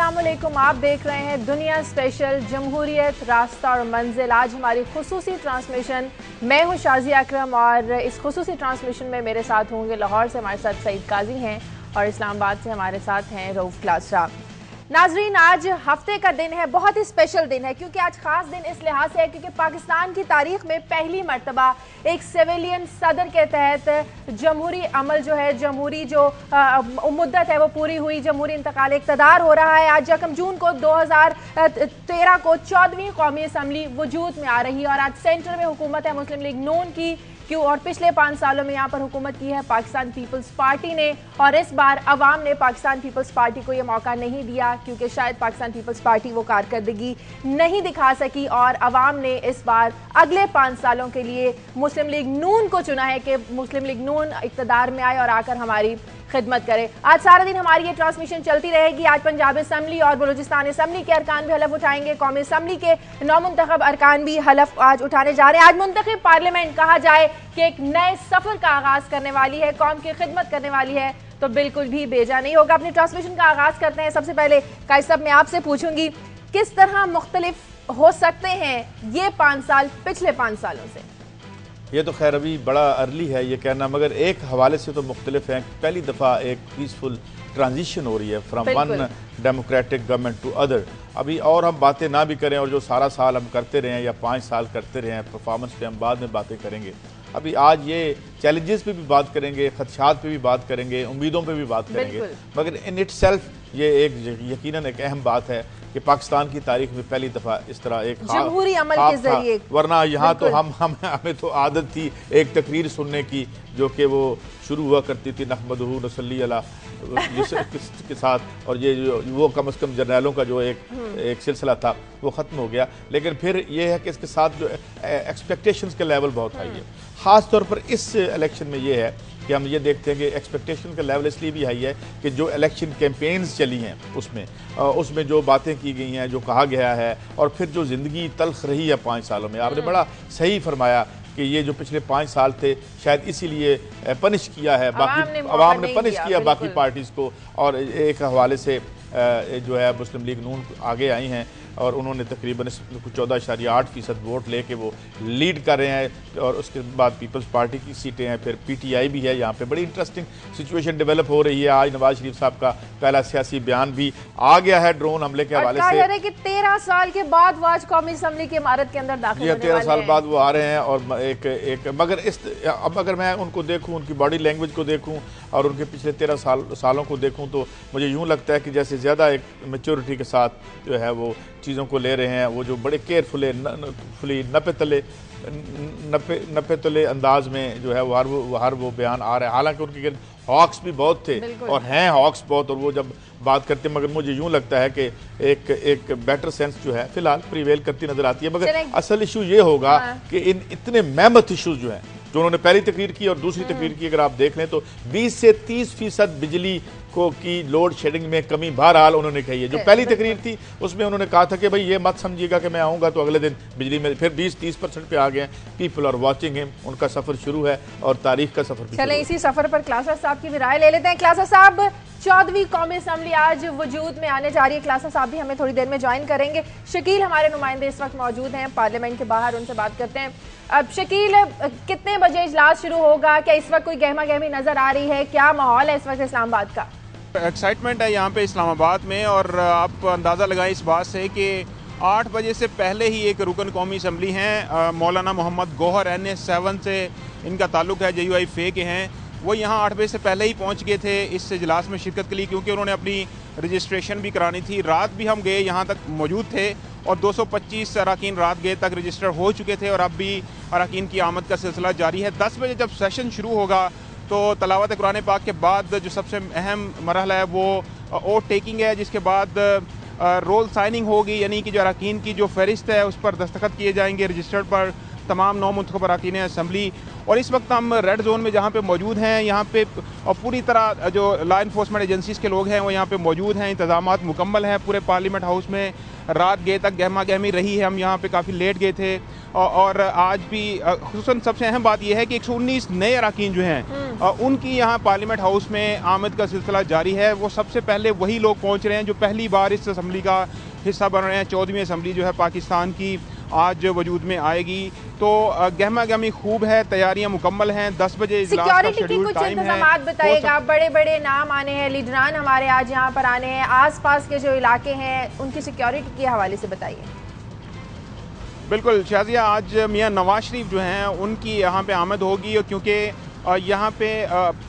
अस्सलामुअलैकुम। आप देख रहे हैं दुनिया स्पेशल जमहूरियत रास्ता और मंजिल। आज हमारी खुसूसी ट्रांसमिशन, मैं हूं शाजिया अकरम और इस खुसूसी ट्रांसमिशन में मेरे साथ होंगे, लाहौर से हमारे साथ सईद काजी हैं और इस्लामाबाद से हमारे साथ हैं रऊफ क्लासरा। नाजरीन, आज हफ्ते का दिन है, बहुत ही स्पेशल दिन है क्योंकि आज खास दिन इस लिहाज से है क्योंकि पाकिस्तान की तारीख में पहली मर्तबा एक सिविलियन सदर के तहत जमहूरी अमल जो है, जमहूरी जो मुद्दत है वो पूरी हुई, जमहूरी इंतकाल इक़्तिदार हो रहा है। आज यकम जून को 2013 को 14वीं कौमी असम्बली वजूद में आ रही है और आज सेंटर में हुकूमत है मुस्लिम लीग नून की। क्यों? और पिछले 5 सालों में यहाँ पर हुकूमत की है पाकिस्तान पीपल्स पार्टी ने और इस बार अवाम ने पाकिस्तान पीपल्स पार्टी को ये मौका नहीं दिया क्योंकि शायद पाकिस्तान पीपल्स पार्टी वो कारकर्दगी नहीं दिखा सकी और अवाम ने इस बार अगले 5 सालों के लिए मुस्लिम लीग नून को चुना है कि मुस्लिम लीग नून इक़्तिदार में आए और आकर हमारी खिदमत करे। आज सारा दिन हमारी ये ट्रांसमिशन चलती रहेगी। आज पंजाब असम्बली और बलूचिस्तान असम्बली के अरकान भी हलफ उठाएंगे, कौमी असम्बली के नौमुंतखब अरकान भी हलफ आज उठाने जा रहे हैं। आज मुंतखब पार्लियामेंट कहा जाए कि एक नए सफर का आगाज करने वाली है, कौम की खिदमत करने वाली है, तो बिल्कुल भी बेजा नहीं होगा। अपनी ट्रांसमिशन का आगाज करते हैं। सबसे पहले कायद साहब मैं आपसे पूछूंगी, किस तरह मुख्तलिफ हो सकते हैं ये 5 साल पिछले 5 सालों से? ये तो खैर अभी बड़ा अर्ली है ये कहना, मगर एक हवाले से तो मुख्तलिफ है। पहली दफ़ा एक पीसफुल ट्रांजिशन हो रही है from one democratic government to other. अभी और हम बातें ना भी करें और जो सारा साल हम करते रहे हैं या 5 साल करते रहे हैं, परफॉर्मेंस पे हम बाद में बातें करेंगे। अभी आज ये चैलेंजेस पे भी बात करेंगे, खदशात पे भी बात करेंगे, उम्मीदों पे भी बात करेंगे, मगर इन इट सेल्फ ये एक यकीनन एक अहम बात है कि पाकिस्तान की तारीख में पहली दफ़ा इस तरह एक जमहूरी अमल के जरिए, वरना यहाँ तो हमें तो आदत थी एक तकरीर सुनने की जो कि वो शुरू हुआ करती थी नहमदहू नसल्ली अला के साथ, और ये जो वो कम से कम जर्नैलों का जो एक सिलसिला था वो ख़त्म हो गया। लेकिन फिर ये है कि इसके साथ जो एक्सपेक्टेशंस के लेवल बहुत हाई है। ख़ास तौर पर इस इलेक्शन में ये है कि हम ये देखते हैं कि एक्सपेक्टेशन का लेवल इसलिए भी हाई है कि जो इलेक्शन कैंपेन्स चली हैं उसमें जो बातें की गई हैं, जो कहा गया है, और फिर जो ज़िंदगी तल्ख रही है 5 सालों में। आपने बड़ा सही फरमाया कि ये जो पिछले 5 साल थे शायद इसीलिए पनिश किया है, बाकी अवाम ने पनिश किया बाकी पार्टीज़ को। और एक हवाले से जो है मुस्लिम लीग नून आगे आई हैं और उन्होंने तकरीबन 14.8% वोट लेके वो लीड कर रहे हैं। और उसके बाद पीपल्स पार्टी की सीटें हैं, फिर पीटीआई भी है। यहाँ पे बड़ी इंटरेस्टिंग सिचुएशन डेवलप हो रही है। आज नवाज शरीफ साहब का पहला सियासी बयान भी आ गया है ड्रोन हमले के हवाले से कि 13 साल के बाद वो आज कौमी असम्बली की इमारत के अंदर दाखिल होने 13 साल बाद वो आ रहे हैं। और एक मगर अब अगर मैं उनको देखूँ, उनकी बॉडी लैंग्वेज को देखूँ और उनके पिछले 13 सालों को देखूँ तो मुझे यूँ लगता है कि जैसे ज़्यादा एक मेच्योरिटी के साथ जो है वो चीज़ों को ले रहे हैं। वो जो बड़े केयरफुली नपे तले अंदाज में जो है वो हर वो बयान आ रहा है। हालांकि उनके हॉक्स भी बहुत थे और हैं हॉक्स बहुत, और वो जब बात करते हैं, मगर मुझे यूँ लगता है कि एक बेटर सेंस जो है फिलहाल प्रिवेल करती नजर आती है। मगर असल इशू ये होगा कि इन इतने मेहमत इशूज जो हैं जो उन्होंने पहली तकरीर की और दूसरी तकरीर की अगर आप देख लें तो 20 से 30% बिजली की लोड शेडिंग में कमी बहरहाल उन्होंने कही है। जो पहली तकरीर थी उसमें उन्होंने कहा था कि भाई ये मत समझिएगा कि मैं आऊँगा तो अगले दिन बिजली में, फिर 20-30% पे आ गए। पीपल आर वाचिंग हिम, उनका सफ़र शुरू है और तारीख का सफ़र भी। चलें इसी सफ़र पर क्लासा साहब की भी राय ले लेते हैं। क्लासा साहब, 14वीं कौमी असम्बली आज वजूद में आने जा रही है। क्लासा साहब भी हमें थोड़ी देर में ज्वाइन करेंगे। शकील हमारे नुमाइंदे इस वक्त मौजूद हैं पार्लियामेंट के बाहर, उनसे बात करते हैं। अब शकील, कितने बजे इजलास शुरू होगा? क्या इस वक्त कोई गहमा गहमी नजर आ रही है? क्या माहौल है इस वक्त इस्लामाबाद का? एक्साइटमेंट है यहाँ पे इस्लामाबाद में, और आप अंदाज़ा लगाएं इस बात से कि 8 बजे से पहले ही एक रुकन कौमी असम्बली हैं, मौलाना मोहम्मद गौहर NS7 से इनका ताल्लुक़ है, JUI फे के हैं। वो यहाँ 8 बजे से पहले ही पहुँच गए थे इस इजलास में शिरकत के लिए, क्योंकि उन्होंने अपनी रजिस्ट्रेशन भी करानी थी। रात भी हम गए, यहाँ तक मौजूद थे और 225 अरकान रात गए तक रजिस्टर हो चुके थे और अब भी अरकान की आमद का सिलसिला जारी है। 10 बजे जब सेशन शुरू होगा तो तलावत कुरान पाक के बाद जो सबसे अहम मरहला है वो ओट टेकिंग है, जिसके बाद रोल साइनिंग होगी, यानी कि जो अरकान की जो फहरिस्त है उस पर दस्तखत किए जाएंगे रजिस्टर्ड पर तमाम नौमुंतखब अरकान असम्बली। और इस वक्त हम रेड जोन में जहाँ पे मौजूद हैं, यहाँ पे पूरी तरह जो लॉ इन्फोर्समेंट एजेंसीज़ के लोग हैं वो यहाँ पे मौजूद हैं। इंतजामात मुकम्मल हैं पूरे पार्लियामेंट हाउस में। रात गए तक गहमा गहमी रही है, हम यहाँ पे काफ़ी लेट गए थे। और आज भी खुसूसन सबसे अहम बात यह है कि 119 नए अरकान जो हैं उनकी यहाँ पार्लियामेंट हाउस में आमद का सिलसिला जारी है। वो सबसे पहले वही लोग पहुँच रहे हैं जो पहली बार इस असम्बली का हिस्सा बन रहे हैं। 14वीं असम्बली जो है पाकिस्तान की आज वजूद में आएगी, तो गहमा गहमी खूब है, तैयारियां मुकम्मल हैं। 10 बजे इजलास का शेड्यूल टाइम है। बताइएगा, बड़े बड़े नाम आने हैं, लीडरान हमारे आज यहाँ पर आने हैं, आसपास के जो इलाके हैं उनकी सिक्योरिटी के हवाले से बताइए। बिल्कुल शाजिया, आज मियाँ नवाज शरीफ जो हैं उनकी यहाँ पे आमद होगी, क्योंकि यहाँ पे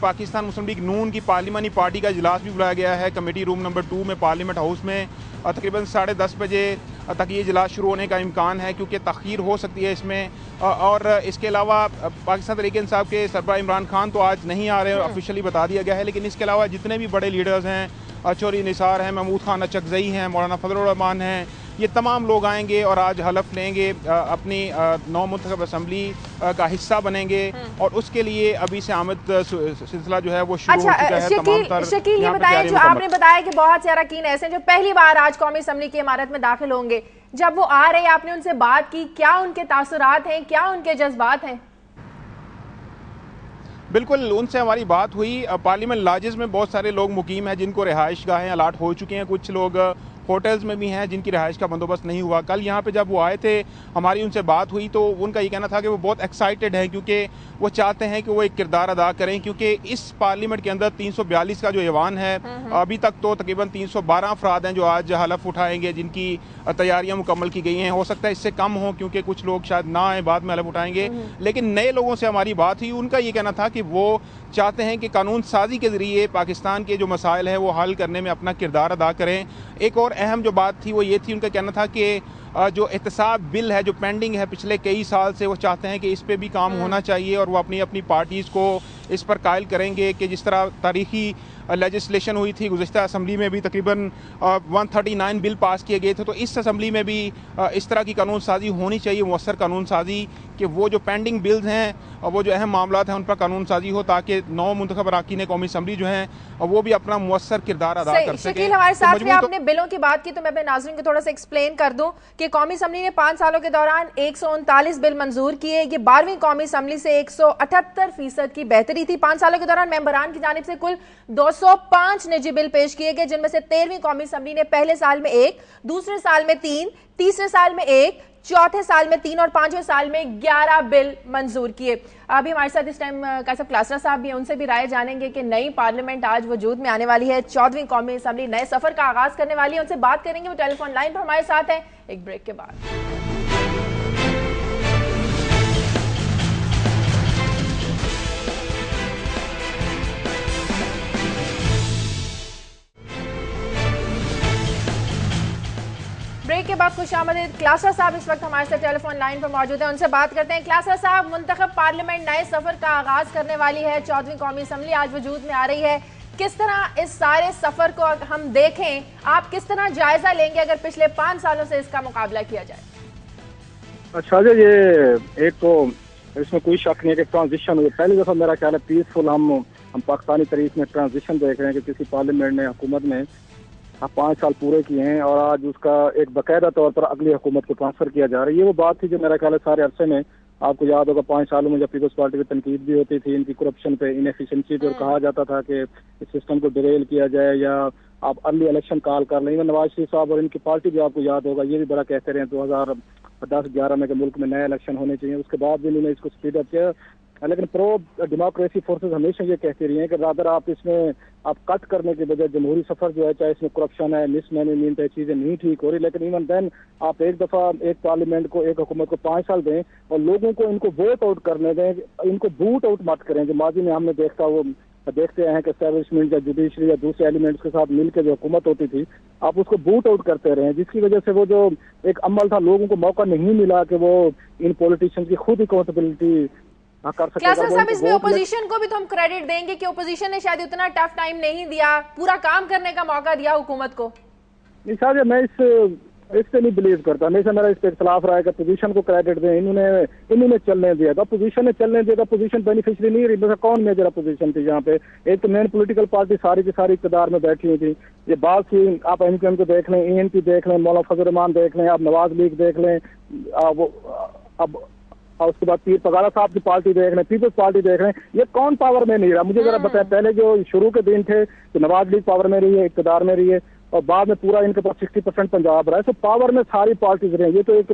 पाकिस्तान मुस्लिम लीग नून की पार्लिमानी पार्टी का इजलास भी बुलाया गया है कमेटी रूम नंबर 2 में पार्लियामेंट हाउस में। तकरीबन 10:30 बजे तक ये इजलास शुरू होने का इम्कान है, क्योंकि तख़ीर हो सकती है इसमें। और इसके अलावा पाकिस्तान तहरीक इंसाफ के सरबराह इमरान खान तो आज नहीं आ रहे, ऑफिशियली बता दिया गया है। लेकिन इसके अलावा जितने भी बड़े लीडर्स हैं, चौधरी निसार हैं, महमूद खान अचकज़ई हैं, मौलाना फजलुर रहमान हैं, ये तमाम लोग आएंगे और आज हलफ लेंगे, अपनी नौ मुंतखब असम्बली का हिस्सा बनेंगे। और उसके लिए अभी से आमद सिलसिला जो है वो शुरू हो चुका है। शकील, ये बताएं, जो आपने बताया कि बहुत से अरकान ऐसे हैं जो पहली बार आज कौमी असम्बली की इमारत में दाखिल होंगे, जब वो आ रहे हैं आपने उनसे बात की, क्या उनके तासुरात हैं, क्या उनके जज्बात हैं? बिल्कुल, उनसे हमारी बात हुई। पार्लियामेंट लॉजेस में बहुत सारे लोग मुकीम हैं जिनको रिहाइश गाहें अलाट हो चुकी हैं, कुछ लोग होटल्स में भी हैं जिनकी रिहाइश का बंदोबस्त नहीं हुआ। कल यहाँ पे जब वो आए थे, हमारी उनसे बात हुई, तो उनका ये कहना था कि वो बहुत एक्साइटेड हैं, क्योंकि वो चाहते हैं कि वो एक किरदार अदा करें, क्योंकि इस पार्लियामेंट के अंदर 342 का जो ऐवान है, अभी तक तो तकरीबन 312 अफराद हैं जो आज हलफ उठाएंगे, जिनकी तैयारियां मुकम्मल की गई हैं। हो सकता है इससे कम हो, क्योंकि कुछ लोग शायद ना आए, बाद में हलफ उठाएंगे। लेकिन नए लोगों से हमारी बात हुई, उनका ये कहना था कि वो चाहते हैं कि कानून साजी के ज़रिए पाकिस्तान के जो मसाइल हैं वो हल करने में अपना किरदार अदा करें। एक और अहम जो बात थी वो ये थी, उनका कहना था कि जो एहतसाब बिल है जो पेंडिंग है पिछले कई साल से, वो चाहते हैं कि इस पे भी काम होना चाहिए और वो अपनी अपनी पार्टीज़ को इस पर कायल करेंगे कि जिस तरह तारीखी लेजिस्लेशन हुई थी गुज़िश्ता असम्बली में भी तकरीबन 139 बिल पास किए गए थे, तो इस असम्बली में भी इस तरह की कानून साजी होनी चाहिए, मुअस्सर कानून साजी, कि वो जो पेंडिंग बिल्स हैं और वो जो अहम मामला हैं उन पर कानून साजी हो, ताकि 9 मुंतखब अरकान कौमी असम्बली जो हैं वो भी अपना मुअस्सर किरदार अदा कर सकें। शकील, हमारे साथ में आपने बिलों की बात की, तो मैं अपने नाज़रीन को थोड़ा सा एक्सप्लेन कर दूं कि कौमी असम्बली ने 5 सालों के दौरान 139 बिल मंजूर किए। ये 12वीं कौमी असम्बली से 178% की बेहतरी थी। 5 सालों के दौरान मेंबरान की जानिब से कुल 205 निजी बिल पेश किए गए, जिनमें से 13वीं कौमी असम्बली ने पहले साल में 1, दूसरे साल में 3, तीसरे साल में 1, चौथे साल में 3 और 5वें साल में 11 बिल मंजूर किए। अभी हमारे साथ इस टाइम कासिफ क्लासरा साहब भी हैं, उनसे भी राय जानेंगे कि नई पार्लियामेंट आज वजूद में आने वाली है, 14वीं कौमी असम्बली नए सफर का आगाज करने वाली है, उनसे बात करेंगे। वो टेलीफोन लाइन पर हमारे साथ हैं, एक ब्रेक के बाद। ब्रेक के बाद खुशामदीद। क्लासरा साहब इस वक्त हमारे साथ टेलीफोन लाइन पर मौजूद हैं, उनसे बात करते हैं। क्लासरा साहब, मुंतखब पार्लियामेंट नए सफर का आगाज करने वाली है, 14वीं कौमी असम्बली आज वजूद में आ रही है। किस तरह इस सारे सफर को हम देखें, आप किस तरह जायजा लेंगे अगर पिछले 5 सालों से इसका मुकाबला किया जाए? अच्छा जी, ये एक तो इसमें कोई शक नहीं है कि ट्रांजिशन हुई, पहली दफा मेरा ख्याल है पीसफुल हम पाकिस्तानी तरीके में ट्रांजिशन देख रहे हैं कि किसी पार्लियामेंट ने हुकूमत में 5 साल पूरे किए हैं और आज उसका एक बाकायदा तौर पर अगली हुकूमत को ट्रांसफर किया जा रहा है। ये वो बात थी जो मेरा ख्याल है सारे अरसे में, आपको याद होगा 5 सालों में जब पीपल्स पार्टी की तनकीद भी होती थी, इनकी करप्शन पे, इनएफिशिएंसी पे, और कहा जाता था कि इस सिस्टम को डिरेल किया जाए या आप अर्ली इलेक्शन कॉल कर लेंगे। नवाज शरीफ साहब और इनकी पार्टी भी, आपको याद होगा, ये भी बड़ा कहते रहे 2010-11 में कि मुल्क में नए इलेक्शन होने चाहिए, उसके बाद भी इन्होंने इसको स्पीड अप किया। लेकिन प्रो डेमोक्रेसी फोर्सेस हमेशा ये कहती रही हैं कि रादर आप इसमें आप कट करने के बजाय जमहूरी सफर जो है, चाहे इसमें करप्शन है, मिसमैनेजमेंट है, चीजें नहीं ठीक हो रही, लेकिन इवन देन आप एक दफा एक पार्लियामेंट को, एक हुकूमत को 5 साल दें और लोगों को इनको वोट आउट करने दें, इनको बूट आउट मत करें। जो माजी में हमने देखते हैं कि एस्टैब्लिशमेंट या जुडिशरी या दूसरे एलिमेंट्स के साथ मिलकर जो हुकूमत होती थी, आप उसको बूट आउट करते रहे, जिसकी वजह से वो जो एक अमल था, लोगों को मौका नहीं मिला कि वो इन पॉलिटिशियंस की खुद अकाउंटेबिलिटी कर सके। साहब, इसमें ओपोजिशन को भी तो हम क्रेडिट देंगे कि ओपोजिशन ने शायद उतना टफ टाइम नहीं दिया, पूरा काम करने का मौका दिया हुकूमत को। नहीं साहब, मैं इस इससे नहीं बिलीव करता। हमेशा मेरा इस पर इख्तलाफ रहा है कि पोजीशन को क्रेडिट दें, इन्होंने चलने दिया था, पोजीशन ने चलने दिया था, पोजीशन बेनिफिशियरी नहीं रही। मतलब कौन मेजर पोजीशन थी यहाँ पे? एक तो मेन पॉलिटिकल पार्टी सारी की सारी इक़्तिदार में बैठी हुई थी। ये बात थी, आप एमक्यूएम को देख लें, ANP देख लें, मौलाना फजल रहमान देख लें, आप नवाज लीग देख लें, अब उसके बाद पीर पगारा साहब की पार्टी देख लें, पीपल्स पार्टी देख लें, ये कौन पावर में नहीं रहा? मुझे जरा बताया, पहले जो शुरू के दिन थे तो नवाज लीग पावर में रही है, इक़्तिदार में रही है, और बाद में पूरा इनके पास 60% पंजाब रहा है। तो पावर में सारी पार्टीज रही। ये तो एक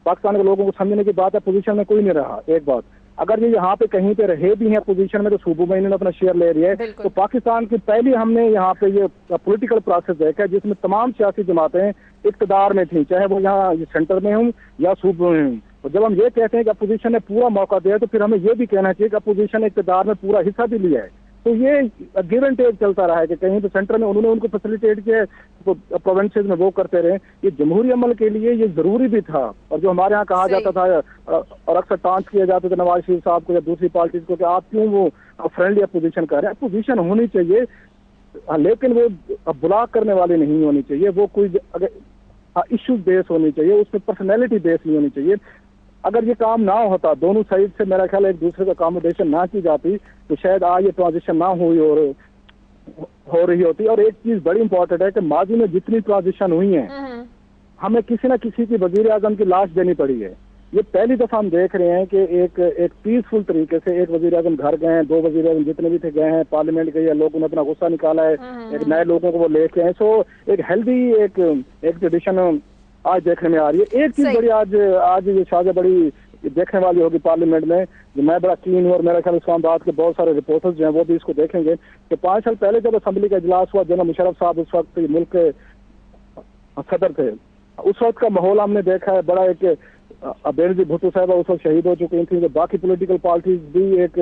पाकिस्तान के लोगों को समझने की बात है, पोजीशन में कोई नहीं रहा। एक बात, अगर ये यहाँ पे कहीं पे रहे भी हैं पोजीशन में तो सूबों में इन्होंने अपना शेयर ले लिया है। तो पाकिस्तान की पहली हमने यहाँ पे ये पॉलिटिकल प्रोसेस देखा है जिसमें तमाम सियासी जमातें इक़्तिदार में थी, चाहे वो यहाँ सेंटर में हूँ या सूबों में हूँ। और जब हम ये कहते हैं कि अपोजिशन ने पूरा मौका दिया तो फिर हमें ये भी कहना चाहिए कि अपोजिशन ने इक़्तिदार में पूरा हिस्सा भी लिया है। तो ये गिव एंड टेक चलता रहा है कि कहीं तो सेंटर में उन्होंने उनको फैसिलिटेट किया, तो प्रोविंसेस में वो करते रहे। ये जमहूरी अमल के लिए ये जरूरी भी था। और जो हमारे यहाँ कहा जाता था और अक्सर टांस किया जाता था नवाज शरीफ साहब को या दूसरी पार्टीज को कि आप क्यों वो फ्रेंडली अपोजिशन कर रहे हैं? अपोजिशन होनी चाहिए, लेकिन वो ब्लॉक करने वाली नहीं होनी चाहिए। वो कोई अगर इश्यूज बेस होनी चाहिए, उसमें पर्सनैलिटी बेस नहीं होनी चाहिए। अगर ये काम ना होता, दोनों साइड से मेरा ख्याल एक दूसरे का अकोमोडेशन ना की जाती तो शायद आज ये ट्रांजिशन ना हुई और हो रही होती। और एक चीज बड़ी इंपॉर्टेंट है कि माजी में जितनी ट्रांजिशन हुई है हमें किसी ना किसी की वजीर आजम की लाश देनी पड़ी है। ये पहली दफा हम देख रहे हैं कि एक पीसफुल तरीके से एक वजीर आजम घर गए हैं, 2 वजीर आजम जितने भी थे गए हैं, पार्लियामेंट गए हैं, लोगों ने अपना गुस्सा निकाला है, एक नए लोगों को वो लेके आए। सो एक हेल्दी एक ट्रेडिशन आज देखने में आ रही है। एक चीज बड़ी आज ये शाजा बड़ी देखने वाली होगी पार्लियामेंट में, जो मैं बड़ा कीन हूँ और मेरा ख्याल इस्लामाबाद के बहुत सारे रिपोर्टर्स जो हैं वो भी इसको देखेंगे कि 5 साल पहले जब असेंबली का इजलास हुआ, जनरल मुशर्रफ साहब उस वक्त मुल्क के सदर थे, उस वक्त का माहौल हमने देखा है बड़ा एक बेनजीर भुट्टो साहबा उस वक्त शहीद हो चुकी थी, जो बाकी पॉलिटिकल पार्टीज भी एक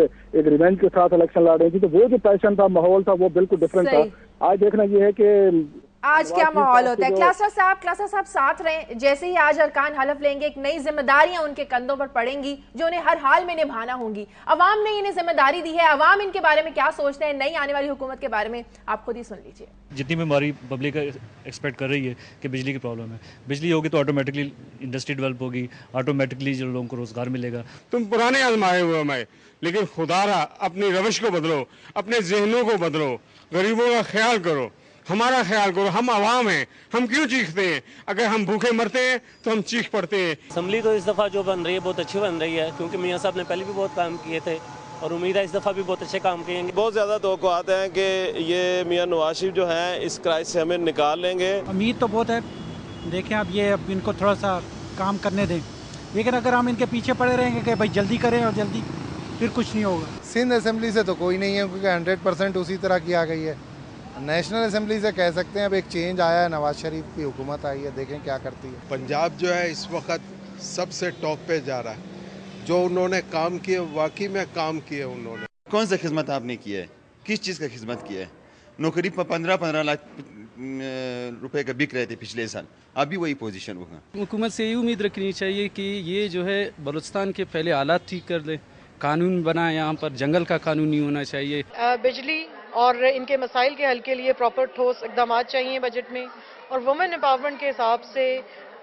रिवेंज के साथ इलेक्शन लड़ रही थी, तो वो जो पैशन था, माहौल था, वो बिल्कुल डिफरेंट था। आज देखना ये है कि आज क्या माहौल होता है। क्लासा साहब साथ रहे, जैसे ही आज अरकान हलफ लेंगे एक नई जिम्मेदारियां उनके कंधों पर पड़ेंगी जो उन्हें हर हाल में निभाना होंगी। अवाम ने इन्हें जिम्मेदारी दी है, अवाम इनके बारे में क्या सोचते हैं, नई आने वाली हुकूमत के बारे में आप खुद ही सुन लीजिए। जितनी भी हमारी पब्लिक एक्सपेक्ट कर रही है कि बिजली की प्रॉब्लम है, बिजली होगी तो ऑटोमेटिकली इंडस्ट्री डेवलप होगी, ऑटोमेटिकली जो लोगों को रोजगार मिलेगा। तुम पुराने आजमाए हुए मैं, लेकिन खुदारा अपनी रविश को बदलो, अपने जहनों को बदलो, गरीबों का ख्याल करो, हमारा ख्याल करो। हम आवाम हैं, हम क्यों चीखते हैं? अगर हम भूखे मरते हैं तो हम चीख पड़ते हैं। असम्बली तो इस दफ़ा जो बन रही है बहुत अच्छी बन रही है, क्योंकि मियाँ साहब ने पहले भी बहुत काम किए थे और उम्मीद है इस दफ़ा भी बहुत अच्छे काम किएंगे। बहुत ज़्यादा तवक्कुआत हैं कि ये मियाँ नवाज शरीफ जो हैं इस क्राइसिस से हमें निकाल लेंगे। उम्मीद तो बहुत है, देखें अब इनको थोड़ा सा काम करने दें, लेकिन अगर हम इनके पीछे पड़े रहेंगे कि भाई जल्दी करें और जल्दी, फिर कुछ नहीं होगा। सिंध असेंबली से तो कोई नहीं है क्योंकि 100% उसी तरह किया गई है। नेशनल असेंबली से कह सकते हैं अब एक चेंज आया है, नवाज शरीफ की हुकूमत आई है, देखें क्या करती है। पंजाब जो है इस वक्त सबसे टॉप पे जा रहा है। जो उन्होंने काम किए वाकई में काम किए उन्होंने। कौन सा खिदमत आपने की है, किस चीज़ का खिदमत किया है? नौकरी पर 15-15 लाख रुपए का बिक रहे थे पिछले साल, अभी वही पोजीशन होगा। हुकूमत से ये उम्मीद रखनी चाहिए कि ये जो है बलूचिस्तान के पहले हालात ठीक कर ले, कानून बनाए, यहाँ पर जंगल का कानून नहीं होना चाहिए। बिजली और इनके मसाइल के हल के लिए प्रॉपर ठोस इकदाम चाहिए बजट में, और वुमेन एम्पावरमेंट के हिसाब से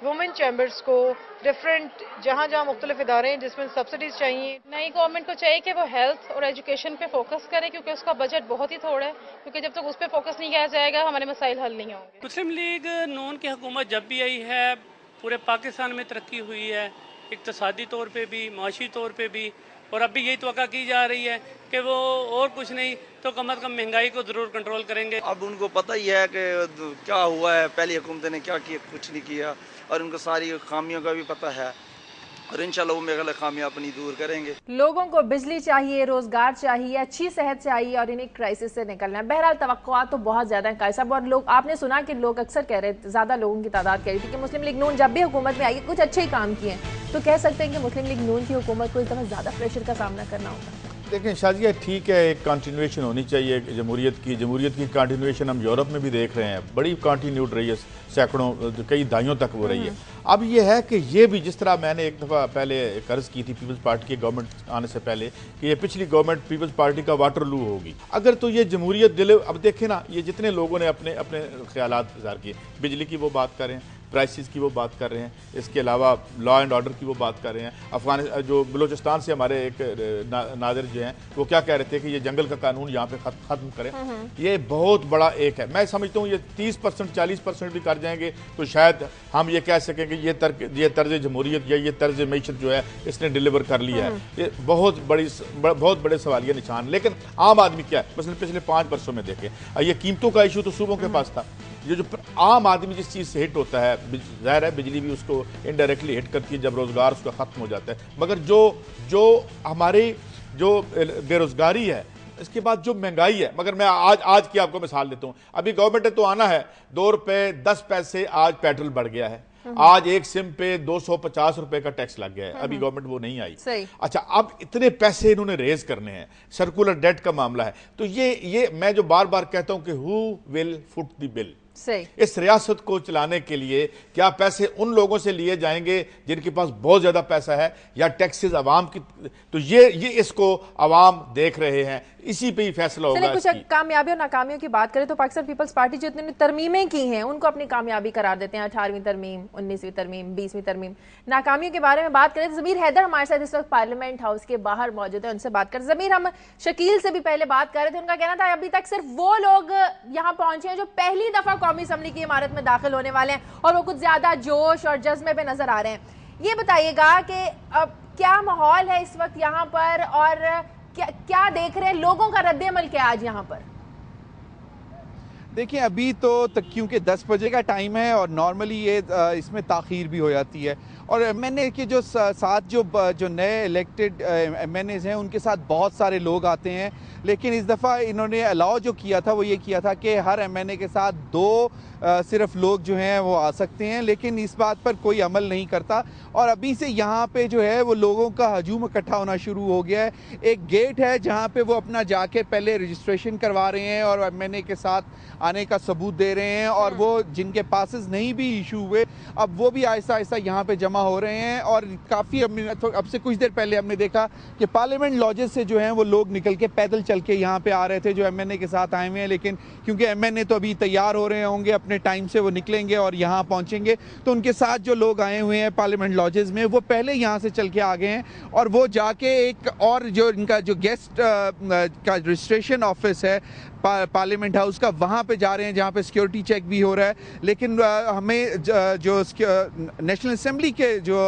वुमेन चैम्बर्स को डिफरेंट जहाँ मुख्तलिफ इदारे हैं जिसमें सब्सिडीज चाहिए। नई गवर्नमेंट को चाहिए कि वो हेल्थ और एजुकेशन पे फोकस करे, क्योंकि उसका बजट बहुत ही थोड़ा है, क्योंकि जब तक उस पर फोकस नहीं किया जाएगा हमारे मसाइल हल नहीं होंगे। मुस्लिम लीग नून की हुकूमत जब भी आई है पूरे पाकिस्तान में तरक्की हुई है, इक्तसादी तौर पर भी, माशी तौर पर भी, और अब भी यही तवक्का की जा रही है कि वो और कुछ नहीं तो कम अज़ कम महंगाई को ज़रूर कंट्रोल करेंगे। अब उनको पता ही है कि क्या हुआ है, पहली हुकूमत ने क्या किया, कुछ नहीं किया, और उनको सारी खामियों का भी पता है, और इंशाल्लाह वो मेरे खामियां अपनी दूर करेंगे। लोगों को बिजली चाहिए, रोजगार चाहिए, अच्छी सेहत चाहिए और इन्हें क्राइसिस से निकलना है। बहरहाल तवक्कुआत तो बहुत ज्यादा है कायद साहब, और लोग आपने सुना कि लोग अक्सर कह रहे थे, ज्यादा लोगों की तादाद कह रही थी कि मुस्लिम लीग नून जब भी हुकूमत में आई कुछ अच्छे ही काम किए हैं, तो कह सकते हैं कि मुस्लिम लीग नून की हुकूमत को इस दफा ज्यादा प्रेशर का सामना करना होगा। लेकिन शाजिया ठीक है, एक कंटिन्यूएशन होनी चाहिए जमहूरियत की कंटिन्यूएशन हम यूरोप में भी देख रहे हैं, बड़ी कंटिन्यूड रही है, सैकड़ों कई दहाइयों तक हो रही है। अब ये है कि ये भी जिस तरह मैंने एक दफ़ा पहले कर्ज की थी पीपल्स पार्टी की गवर्नमेंट आने से पहले कि ये पिछली गवर्नमेंट पीपल्स पार्टी का वाटरलू होगी, अगर तो ये जमहूरियत अब देखें ना, ये जितने लोगों ने अपने अपने ख्यालात इज़हार किए, बिजली की वो बात करें, प्राइसेस की वो बात कर रहे हैं, इसके अलावा लॉ एंड ऑर्डर की वो बात कर रहे हैं। अफगानिस्तान जो बलूचिस्तान से हमारे एक नादिर जो हैं वो क्या कह रहे थे कि ये जंगल का कानून यहाँ पे ख़त्म करें। ये बहुत बड़ा एक है। मैं समझता हूँ ये 30% 40% भी कर जाएंगे तो शायद हम ये कह सकें कि ये तर्ज जमहूरियत या ये तर्ज मईशत जो है इसने डिलीवर कर लिया है। ये बहुत बड़े सवालिया निशान। लेकिन आम आदमी क्या है, मसलन पिछले 5 वर्षों में देखें, ये कीमतों का इशू तो सूबों के पास था। ये जो आम आदमी जिस चीज़ से हिट होता है, ज़ाहिर है बिजली भी उसको इनडायरेक्टली हिट करती है जब रोज़गार उसका ख़त्म हो जाता है। मगर जो हमारी जो बेरोज़गारी है, इसके बाद जो महंगाई है, मगर मैं आज की आपको मिसाल देता हूँ। अभी गवर्नमेंट ने तो आना है, 2 रुपये 10 पैसे आज पेट्रोल बढ़ गया है। आज एक सिम पे 250 रुपए का टैक्स लग गया है। अभी गवर्नमेंट वो नहीं आई। अच्छा, अब इतने पैसे इन्होंने रेज करने हैं, सर्कुलर डेट का मामला है। तो ये मैं जो बार बार कहता हूं कि who will foot the bill. इस रियासत को चलाने के लिए क्या पैसे उन लोगों से लिए जाएंगे जिनके पास बहुत ज्यादा पैसा है, या टैक्सेस आवाम की? तो ये इसको आवाम देख रहे हैं, इसी पे ही फैसला होगा। कुछ कामयाबी और नाकामियों की बात करें तो पाकिस्तान पीपल्स पार्टी जितने तरमीमें की हैं उनको अपनी कामयाबी करार देते हैं। 18वीं तरमीम, 19वीं तरमीम, 20वीं तरमीम। नाकामियों के बारे में बात करें तो ज़मीर हैदर हमारे साथ इस वक्त पार्लियामेंट हाउस के बाहर मौजूद है, उनसे बात करें। ज़मीर, हम शकील से भी पहले बात कर रहे थे, उनका कहना था अभी तक सिर्फ वो लोग यहाँ पहुंचे हैं जो पहली दफा कौमी असम्बली की इमारत में दाखिल होने वाले हैं और वो कुछ ज्यादा जोश और जज्बे पे नजर आ रहे हैं। ये बताइएगा कि अब क्या माहौल है इस वक्त यहाँ पर और क्या देख रहे हैं, लोगों का रद्द-ए-अमल क्या आज यहाँ पर? देखिए, अभी तो क्योंकि 10 बजे का टाइम है और नॉर्मली ये इसमें ताख़ीर भी हो जाती है, और एमएनए के जो साथ जो नए इलेक्टेड एमएनएज हैं उनके साथ बहुत सारे लोग आते हैं। लेकिन इस दफ़ा इन्होंने अलाउ जो किया था वो ये किया था कि हर एमएनए के साथ 2 सिर्फ लोग जो हैं वो आ सकते हैं, लेकिन इस बात पर कोई अमल नहीं करता। और अभी से यहाँ पे जो है वो लोगों का हजूम इकट्ठा होना शुरू हो गया है। एक गेट है जहाँ पे वो अपना जाके पहले रजिस्ट्रेशन करवा रहे हैं और एमएनए के साथ आने का सबूत दे रहे हैं, और वो जिनके पासेस नहीं भी इशू हुए अब वो भी आहिस्ता आहिस्ता यहाँ पे जमा हो रहे हैं। और काफ़ी अब से कुछ देर पहले हमने देखा कि पार्लियामेंट लॉजेस से जो हैं वो लोग निकल के पैदल चल के यहाँ पे आ रहे थे जो एमएनए के साथ आए हुए हैं। लेकिन क्योंकि एमएनए तो अभी तैयार हो रहे होंगे, अपने टाइम से वो निकलेंगे और यहाँ पहुँचेंगे, तो उनके साथ जो लोग आए हुए हैं पार्लियामेंट लॉजेस में वो पहले यहाँ से चल के आ गए हैं और वो जाके एक और जो इनका जो गेस्ट का रजिस्ट्रेशन ऑफिस है पार्लियामेंट हाउस का, वहाँ पे जा रहे हैं जहाँ पे सिक्योरिटी चेक भी हो रहा है। लेकिन हमें जो नेशनल असेंबली के जो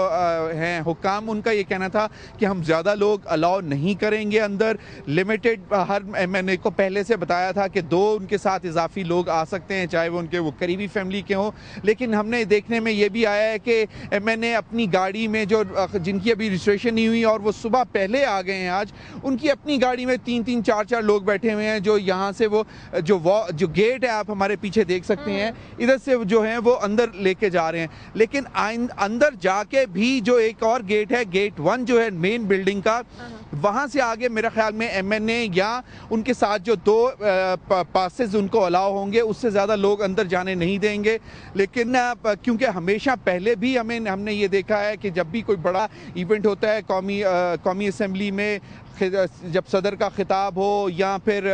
हैं हुक्काम, उनका ये कहना था कि हम ज़्यादा लोग अलाउ नहीं करेंगे अंदर, लिमिटेड। हर एमएनए को पहले से बताया था कि 2 उनके साथ इजाफी लोग आ सकते हैं, चाहे वो उनके वो करीबी फैमिली के हों। लेकिन हमने देखने में ये भी आया है कि एमएनए अपनी गाड़ी में जो जिनकी अभी रजिस्ट्रेशन नहीं हुई और वो सुबह पहले आ गए हैं आज, उनकी अपनी गाड़ी में 3-3, 4-4 लोग बैठे हुए हैं जो यहाँ से वो जो गेट है आप हमारे पीछे देख सकते हैं, इधर से जो है वो अंदर लेके जा रहे हैं। लेकिन अंदर जाके भी जो एक और गेट है, गेट 1 जो है मेन बिल्डिंग का, वहाँ से आगे मेरे ख्याल में एमएनए या उनके साथ जो 2 पासेस उनको अलाउ होंगे, उससे ज़्यादा लोग अंदर जाने नहीं देंगे। लेकिन क्योंकि हमेशा पहले भी हमने ये देखा है कि जब भी कोई बड़ा इवेंट होता है कौमी असम्बली में, जब सदर का खिताब हो या फिर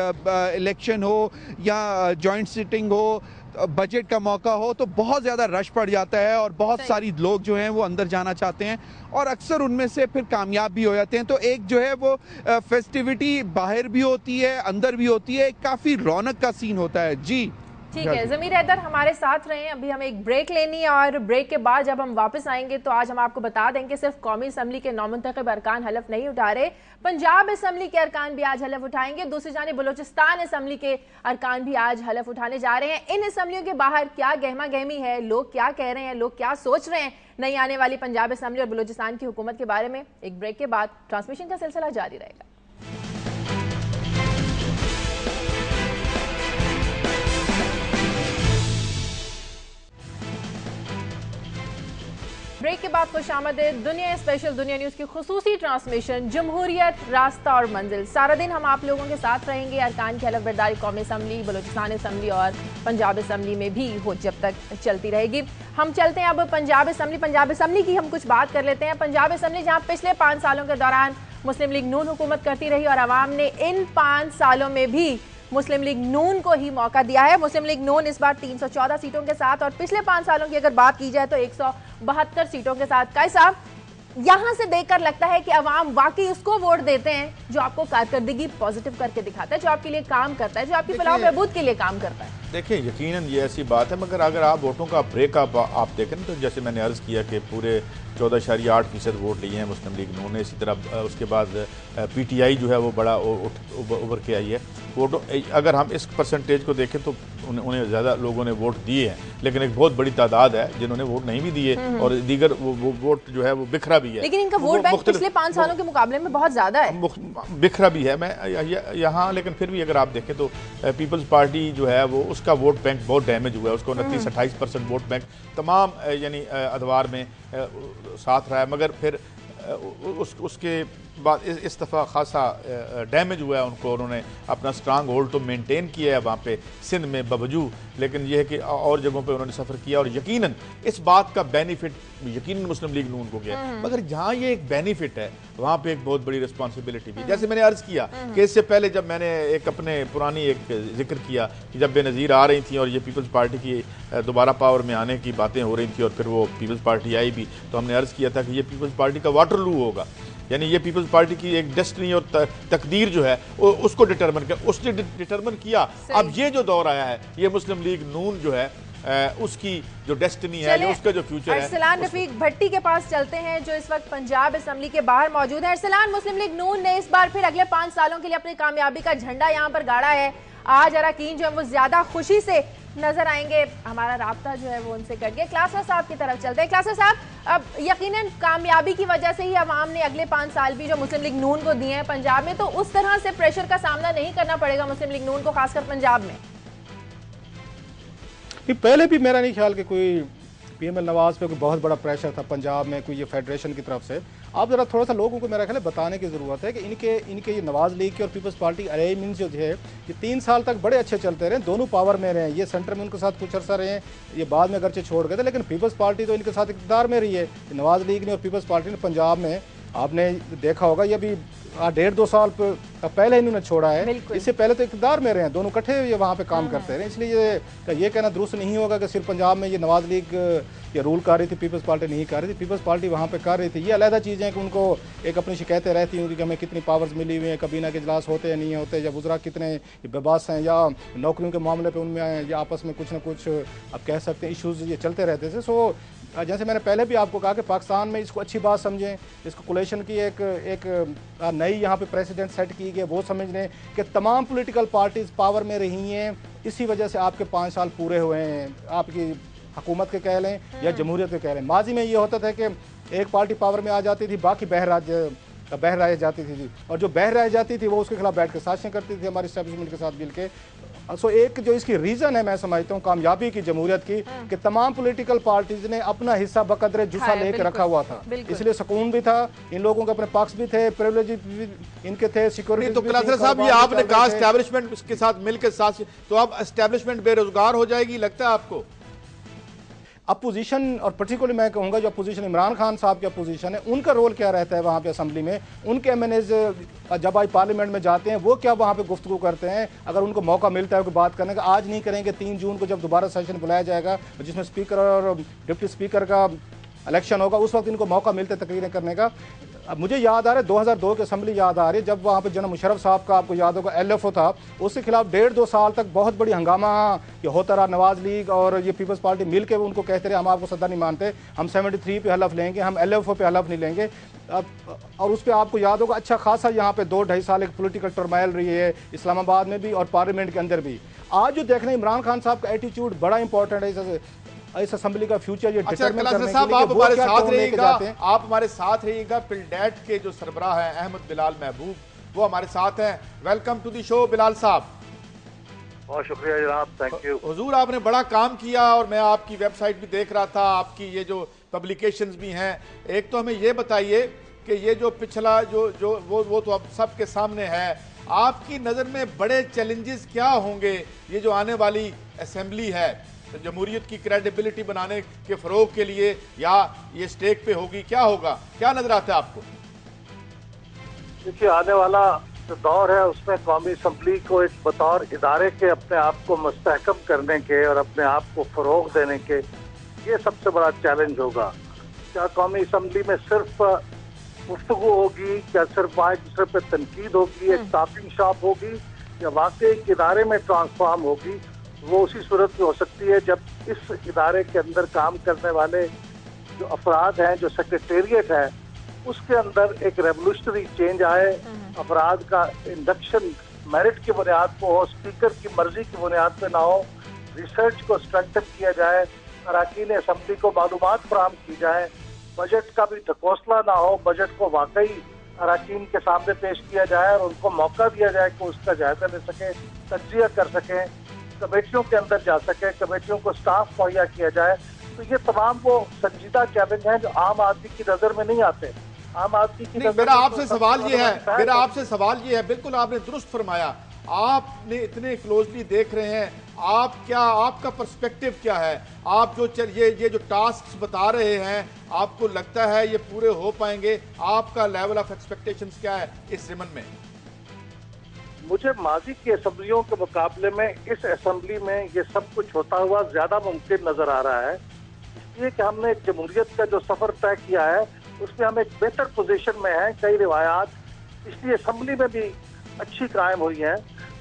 इलेक्शन हो या जॉइंट सिटिंग हो, बजट का मौका हो, तो बहुत ज़्यादा रश पड़ जाता है और बहुत सारी लोग जो हैं वो अंदर जाना चाहते हैं और अक्सर उनमें से फिर कामयाब भी हो जाते हैं। तो एक जो है वो फेस्टिविटी बाहर भी होती है, अंदर भी होती है, काफ़ी रौनक का सीन होता है। जी ठीक है, ज़मीर हैदर हमारे साथ रहे हैं। अभी हमें एक ब्रेक लेनी है और ब्रेक के बाद जब हम वापस आएंगे तो आज हम आपको बता देंगे सिर्फ कौमी असम्बली के नौमुंतखब अरकान हलफ नहीं उठा रहे, पंजाब असम्बली के अरकान भी आज हलफ उठाएंगे। दूसरी जानिब बलूचिस्तान असम्बली के अरकान भी आज हलफ उठाने जा रहे हैं। इन असम्बलियों के बाहर क्या गहमा गहमी है, लोग क्या कह रहे हैं, लोग क्या सोच रहे हैं नई आने वाली पंजाब असम्बली और बलूचिस्तान की हुकूमत के बारे में, एक ब्रेक के बाद ट्रांसमिशन का सिलसिला जारी रहेगा। ब्रेक के बाद खुशामदीद। दुनिया स्पेशल, दुनिया न्यूज़ की खुसूसी ट्रांसमिशन जमहूरियत, रास्ता और मंजिल। सारा दिन हम आप लोगों के साथ रहेंगे। अरकान की हलफ बर्दारी कौमी असम्बली, बलूचिस्तान असम्बली और पंजाब असम्बली में भी हो जब तक चलती रहेगी। हम चलते हैं अब पंजाब असम्बली की हम कुछ बात कर लेते हैं। पंजाब असम्बली जहाँ पिछले 5 सालों के दौरान मुस्लिम लीग नून हुकूमत करती रही और अवाम ने इन 5 सालों में भी मुस्लिम लीग नून को ही मौका दिया है। मुस्लिम लीग नून इस बार 314 सीटों के साथ और पिछले 5 सालों की अगर बात की जाए तो 172 सीटों के साथ। काई साहब, यहां से देखकर लगता है कि अवाम वाकई उसको वोट देते हैं जो आपको कारकर्दगी पॉजिटिव करके दिखाता है, जो आपके लिए काम करता है, जो आपकी फलाह बहबूद के लिए काम करता है। देखिए, यकीनन ये ऐसी बात है, मगर अगर आप वोटों का ब्रेकअप आप देखें तो जैसे मैंने अर्ज़ किया कि पूरे 14.8% वोट लिए हैं मुस्लिम लीग नून ने। इसी तरह उसके बाद PTI जो है वो बड़ा उभर के आई है। वोटों अगर हम इस परसेंटेज को देखें तो उन्हें ज़्यादा लोगों ने वोट दिए हैं, लेकिन एक बहुत बड़ी तादाद है जिन्होंने वोट नहीं भी दिए और दीगर वो वोट जो है वो बिखरा भी है। लेकिन इनका वोट बैंक पिछले 5 सालों के मुकाबले में बहुत ज़्यादा है, बिखरा भी है। मैं यहाँ लेकिन फिर भी अगर आप देखें तो पीपल्स पार्टी जो है वो उसका वोट बैंक बहुत डैमेज हुआ है। उसको 29-28% वोट बैंक तमाम यानी अदवार में साथ रहा है, मगर फिर उसके बाद इस दफ़ा खासा डैमेज हुआ है उनको। उन्होंने अपना स्ट्रांग होल्ड तो मेंटेन किया है वहाँ पे सिंध में बावजूद, लेकिन यह है कि और जगहों पे उन्होंने सफ़र किया और यकीनन इस बात का बेनिफिट यकीनन मुस्लिम लीग नून को गया। मगर जहाँ ये एक बेनिफिट है वहाँ पे एक बहुत बड़ी रिस्पॉन्सिबिलिटी भी। जैसे मैंने अर्ज़ किया कि इससे पहले जब मैंने एक अपने पुरानी एक जिक्र किया कि जब बेनज़ीर आ रही थी और ये पीपल्स पार्टी की दोबारा पावर में आने की बातें हो रही थी और फिर वो पीपल्स पार्टी आई भी, तो हमने अर्ज़ किया था कि ये पीपल्स पार्टी का वाटरलू होगा, यानी ये पीपल्स पार्टी की एक डेस्टिनी और तकदीर जो है उसको डिटरमिन किया, उसने डिटरमिन किया। अब ये जो दौर आया है ये मुस्लिम लीग नून जो है उसकी जो डेस्टिनी है या उसका जो फ्यूचर है। अरसलान रफीक भट्टी के पास चलते हैं जो इस वक्त पंजाब असेंबली के बाहर मौजूद है। अरसलान, मुस्लिम लीग नून ने इस बार फिर अगले 5 सालों के लिए अपनी कामयाबी का झंडा यहाँ पर गाड़ा है। आज अरकान जो है वो ज्यादा खुशी से नजर आएंगे। हमारा राब्ता जो है वो उनसे कट गया। क्लासर साहब की तरफ चलते हैं। क्लासर साहब, अब यकीनन कामयाबी की वजह से ही अवाम ने अगले 5 साल भी जो मुस्लिम लीग नून को दिए हैं पंजाब में, तो उस तरह से प्रेशर का सामना नहीं करना पड़ेगा मुस्लिम लीग नून को, खासकर पंजाब में। पहले भी मेरा नहीं ख्याल कि कोई PML नवाज पे कोई बहुत बड़ा प्रेशर था पंजाब में, कोई ये फेडरेशन की तरफ से। आप जरा थोड़ा सा लोगों को मेरा ख्याल है बताने की ज़रूरत है कि इनके ये नवाज लीग की और पीपल्स पार्टी अरेंजमेंट जो है ये 3 साल तक बड़े अच्छे चलते रहे, दोनों पावर में रहे। ये सेंटर में उनके साथ कुछ अर्सा रहे, ये बाद में अगरचे छोड़ गए थे, लेकिन पीपल्स पार्टी तो इनके साथ इक़्तिदार में रही है। नवाज लीग ने और पीपल्स पार्टी ने पंजाब में, आपने देखा होगा, ये भी 1.5-2 साल पहले इन्होंने छोड़ा है, इससे पहले तो इक़्तिदार में रहे हैं, दोनों इकट्ठे ये वहाँ पे काम करते रहे। इसलिए ये कहना दुरुस्त नहीं होगा कि सिर्फ पंजाब में ये नवाज लीग ये रूल कर रही थी, पीपल्स पार्टी नहीं कर रही थी। पीपल्स पार्टी वहाँ पे कर रही थी। ये अलग चीज़ें हैं कि उनको एक अपनी शिकायतें रहती होंगी कि हमें कितनी पावर्स मिली हुई हैं, कबीना के इजलास होते हैं नहीं होते, या वज़रा कितने बेबास हैं, या नौकरियों के मामले पर उनमें या आपस में कुछ ना कुछ आप कह सकते हैं इशूज़ ये चलते रहते थे। सो जैसे मैंने पहले भी आपको कहा कि पाकिस्तान में इसको अच्छी बात समझें, इसको कोलेशन की एक नई यहाँ पे प्रेसिडेंट सेट की गई, वो समझ लें कि तमाम पॉलिटिकल पार्टीज पावर में रही हैं, इसी वजह से आपके 5 साल पूरे हुए हैं, आपकी हुकूमत के कह लें या जमहूरियत के कह लें। माजी में ये होता था कि एक पार्टी पावर में आ जाती थी, बाकी बह रह जाती थी, और जो बह रह जाती थी वो उसके खिलाफ बैठ के साजिशें करती थी हमारी एस्टैब्लिशमेंट के साथ मिल के। सो एक जो इसकी रीज़न है मैं समझता हूँ कामयाबी की जमहूरियत की, कि तमाम पॉलिटिकल पार्टीज ने अपना हिस्सा बकदरे जुस्सा लेकर रखा हुआ था, इसलिए सुकून भी था, इन लोगों के अपने पक्ष भी थे, प्रिविलेज भी इनके थे, सिक्योरिटी। तो क्लासर साहब, ये आपने कहा एस्टैब्लिशमेंट के साथ मिलकर साथ, तो अब एस्टैब्लिशमेंट बेरोजगार हो जाएगी, लगता है आपको? अपोजिशन, और पर्टिकुलरली मैं कहूँगा जो अपोजिशन इमरान खान साहब की अपोजिशन है, उनका रोल क्या रहता है वहाँ पे असेंबली में? उनके MNAs जब आज पार्लियामेंट में जाते हैं वो क्या वहाँ पे गुफ्तगू करते हैं? अगर उनको मौका मिलता है कोई बात करने का, आज नहीं करेंगे, 3 जून को जब दोबारा सेशन बुलाया जाएगा जिसमें स्पीकर और डिप्टी स्पीकर का इलेक्शन होगा, उस वक्त इनको मौका मिलता है तकरीरें करने का। अब मुझे याद आ रहा है 2002 की असेंबली याद आ रही है, जब वहाँ पे जनरल मुशर्रफ साहब का, आपको याद होगा, LFO था, उसके खिलाफ 1.5-2 साल तक बहुत बड़ी हंगामा ये होता रहा। नवाज लीग और ये पीपल्स पार्टी मिल के उनको कहते रहे हम आपको सत्ता नहीं मानते, हम 73 पे हलफ लेंगे, हम LFO पे हलफ नहीं लेंगे। और उस पर आपको याद होगा अच्छा खासा यहाँ पे 2-2.5 साल एक पोलिटिकल टर्माइल रही है इस्लामाबाद में भी और पार्लियामेंट के अंदर भी। आज जो देखना इमरान खान साहब का एटीट्यूड बड़ा इंपॉर्टेंट है इस असेंबली का फ्यूचर ये डिटरमाइन करने के लिए आप हमारे साथ रहिएगा। आप हमारे साथ रहिएगा। पिलडेट के जो सरबराह हैं अहमद बिलाल महबूब, वो हमारे साथ हैं। Welcome to the show Bilal sahab. बहुत शुक्रिया जनाब, थैंक यू। हुजूर, आपने बड़ा काम किया और मैं आपकी वेबसाइट भी देख रहा था, आपकी ये जो पब्लिकेशंस भी हैं। एक तो हमें ये बताइए कि ये जो पिछला जो वो तो अब सबके सामने है, आपकी नज़र में बड़े चैलेंजेस क्या होंगे ये जो आने वाली असेंबली है, तो जमहूरियत की क्रेडिबिलिटी बनाने के फरोग के लिए, या ये स्टेक पे होगी, क्या होगा, क्या नजर आता है आपको? देखिए, आने वाला जो दौर है उसमें कौमी असम्बली को एक बतौर इदारे के अपने आप को मुस्तहकम करने के और अपने आप को फ़रोग़ देने के, ये सबसे बड़ा चैलेंज होगा। क्या कौमी असम्बली में सिर्फ गुफ्तगू होगी, क्या सिर्फ एक दूसरे पर तनकीद होगी, एक टॉकिंग शॉप होगी, या वाकई एक इदारे में ट्रांसफॉर्म होगी? वो उसी सूरत में हो सकती है जब इस इदारे के अंदर काम करने वाले जो अफराद हैं, जो सेक्रेटेरिएट है, उसके अंदर एक रेवोल्यूशनरी चेंज आए, अफराद का इंडक्शन मेरिट की बुनियाद पर हो, स्पीकर की मर्जी की बुनियाद पर ना हो, रिसर्च को स्ट्रेंथन किया जाए, अरकान असम्बली को मालूमात फराहम की जाए, बजट का भी ढकोसला ना हो, बजट को वाकई अरकान के सामने पेश किया जाए और उनको मौका दिया जाए कि उसका जायजा ले सकें, तज्जिया कर सकें, कमेटियों के अंदर जा सकें, कमेटियों को स्टाफ मुहैया किया जाए। तो ये तमाम वो संजीदा चैलेंज हैं जो आम आदमी की नज़र में नहीं आते। आम आदमी की नज़र मेरा आपसे सवाल ये है, बिल्कुल आपने दुरुस्त फरमाया, आपने इतने क्लोजली देख रहे हैं, आपका पर्सपेक्टिव क्या है? आप जो ये जो टास्क्स बता रहे हैं, आपको लगता है ये पूरे हो पाएंगे? आपका लेवल ऑफ एक्सपेक्टेशंस क्या है इस ज़िमन में? मुझे माजी की असम्बलियों के मुकाबले में इस असम्बली में ये सब कुछ होता हुआ ज्यादा मुमकिन नजर आ रहा है, इसलिए कि हमने जमहूरियत का जो सफर तय किया है उसमें हम एक बेहतर पोजीशन में हैं। कई रिवायात इसलिए असम्बली में भी अच्छी कायम हुई हैं।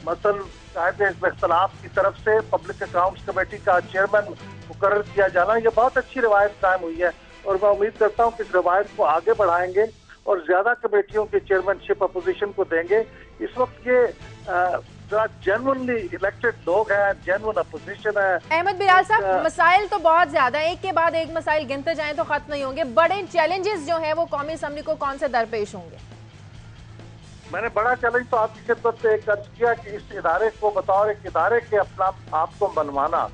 मसलन कायदे हिज़्ब इख्तिलाफ की तरफ से पब्लिक अकाउंट्स कमेटी का चेयरमैन मुकर्रर किया जाना, ये बहुत अच्छी रिवायत कायम हुई है और मैं उम्मीद करता हूँ कि इस रिवायत को आगे बढ़ाएंगे और ज्यादा कमेटियों की चेयरमैनशिप अपोजिशन को देंगे। इस वक्त ये जेन्युइनली इलेक्टेड लोग हैं, जेन्युइन अपोजिशन है। अहमद बिलाल साहब, मसाइल तो बहुत ज्यादा है, एक के बाद एक मसाइल गिनते जाएं तो खत्म नहीं होंगे। बड़े चैलेंजेस जो हैं वो कौमी असम्बली को कौन से दरपेश होंगे? मैंने बड़ा चैलेंज तो आपकी खिदमत से एक अर्ज किया कि इस इदारे को बतौर एक इदारे के अपना आप को बनवाना,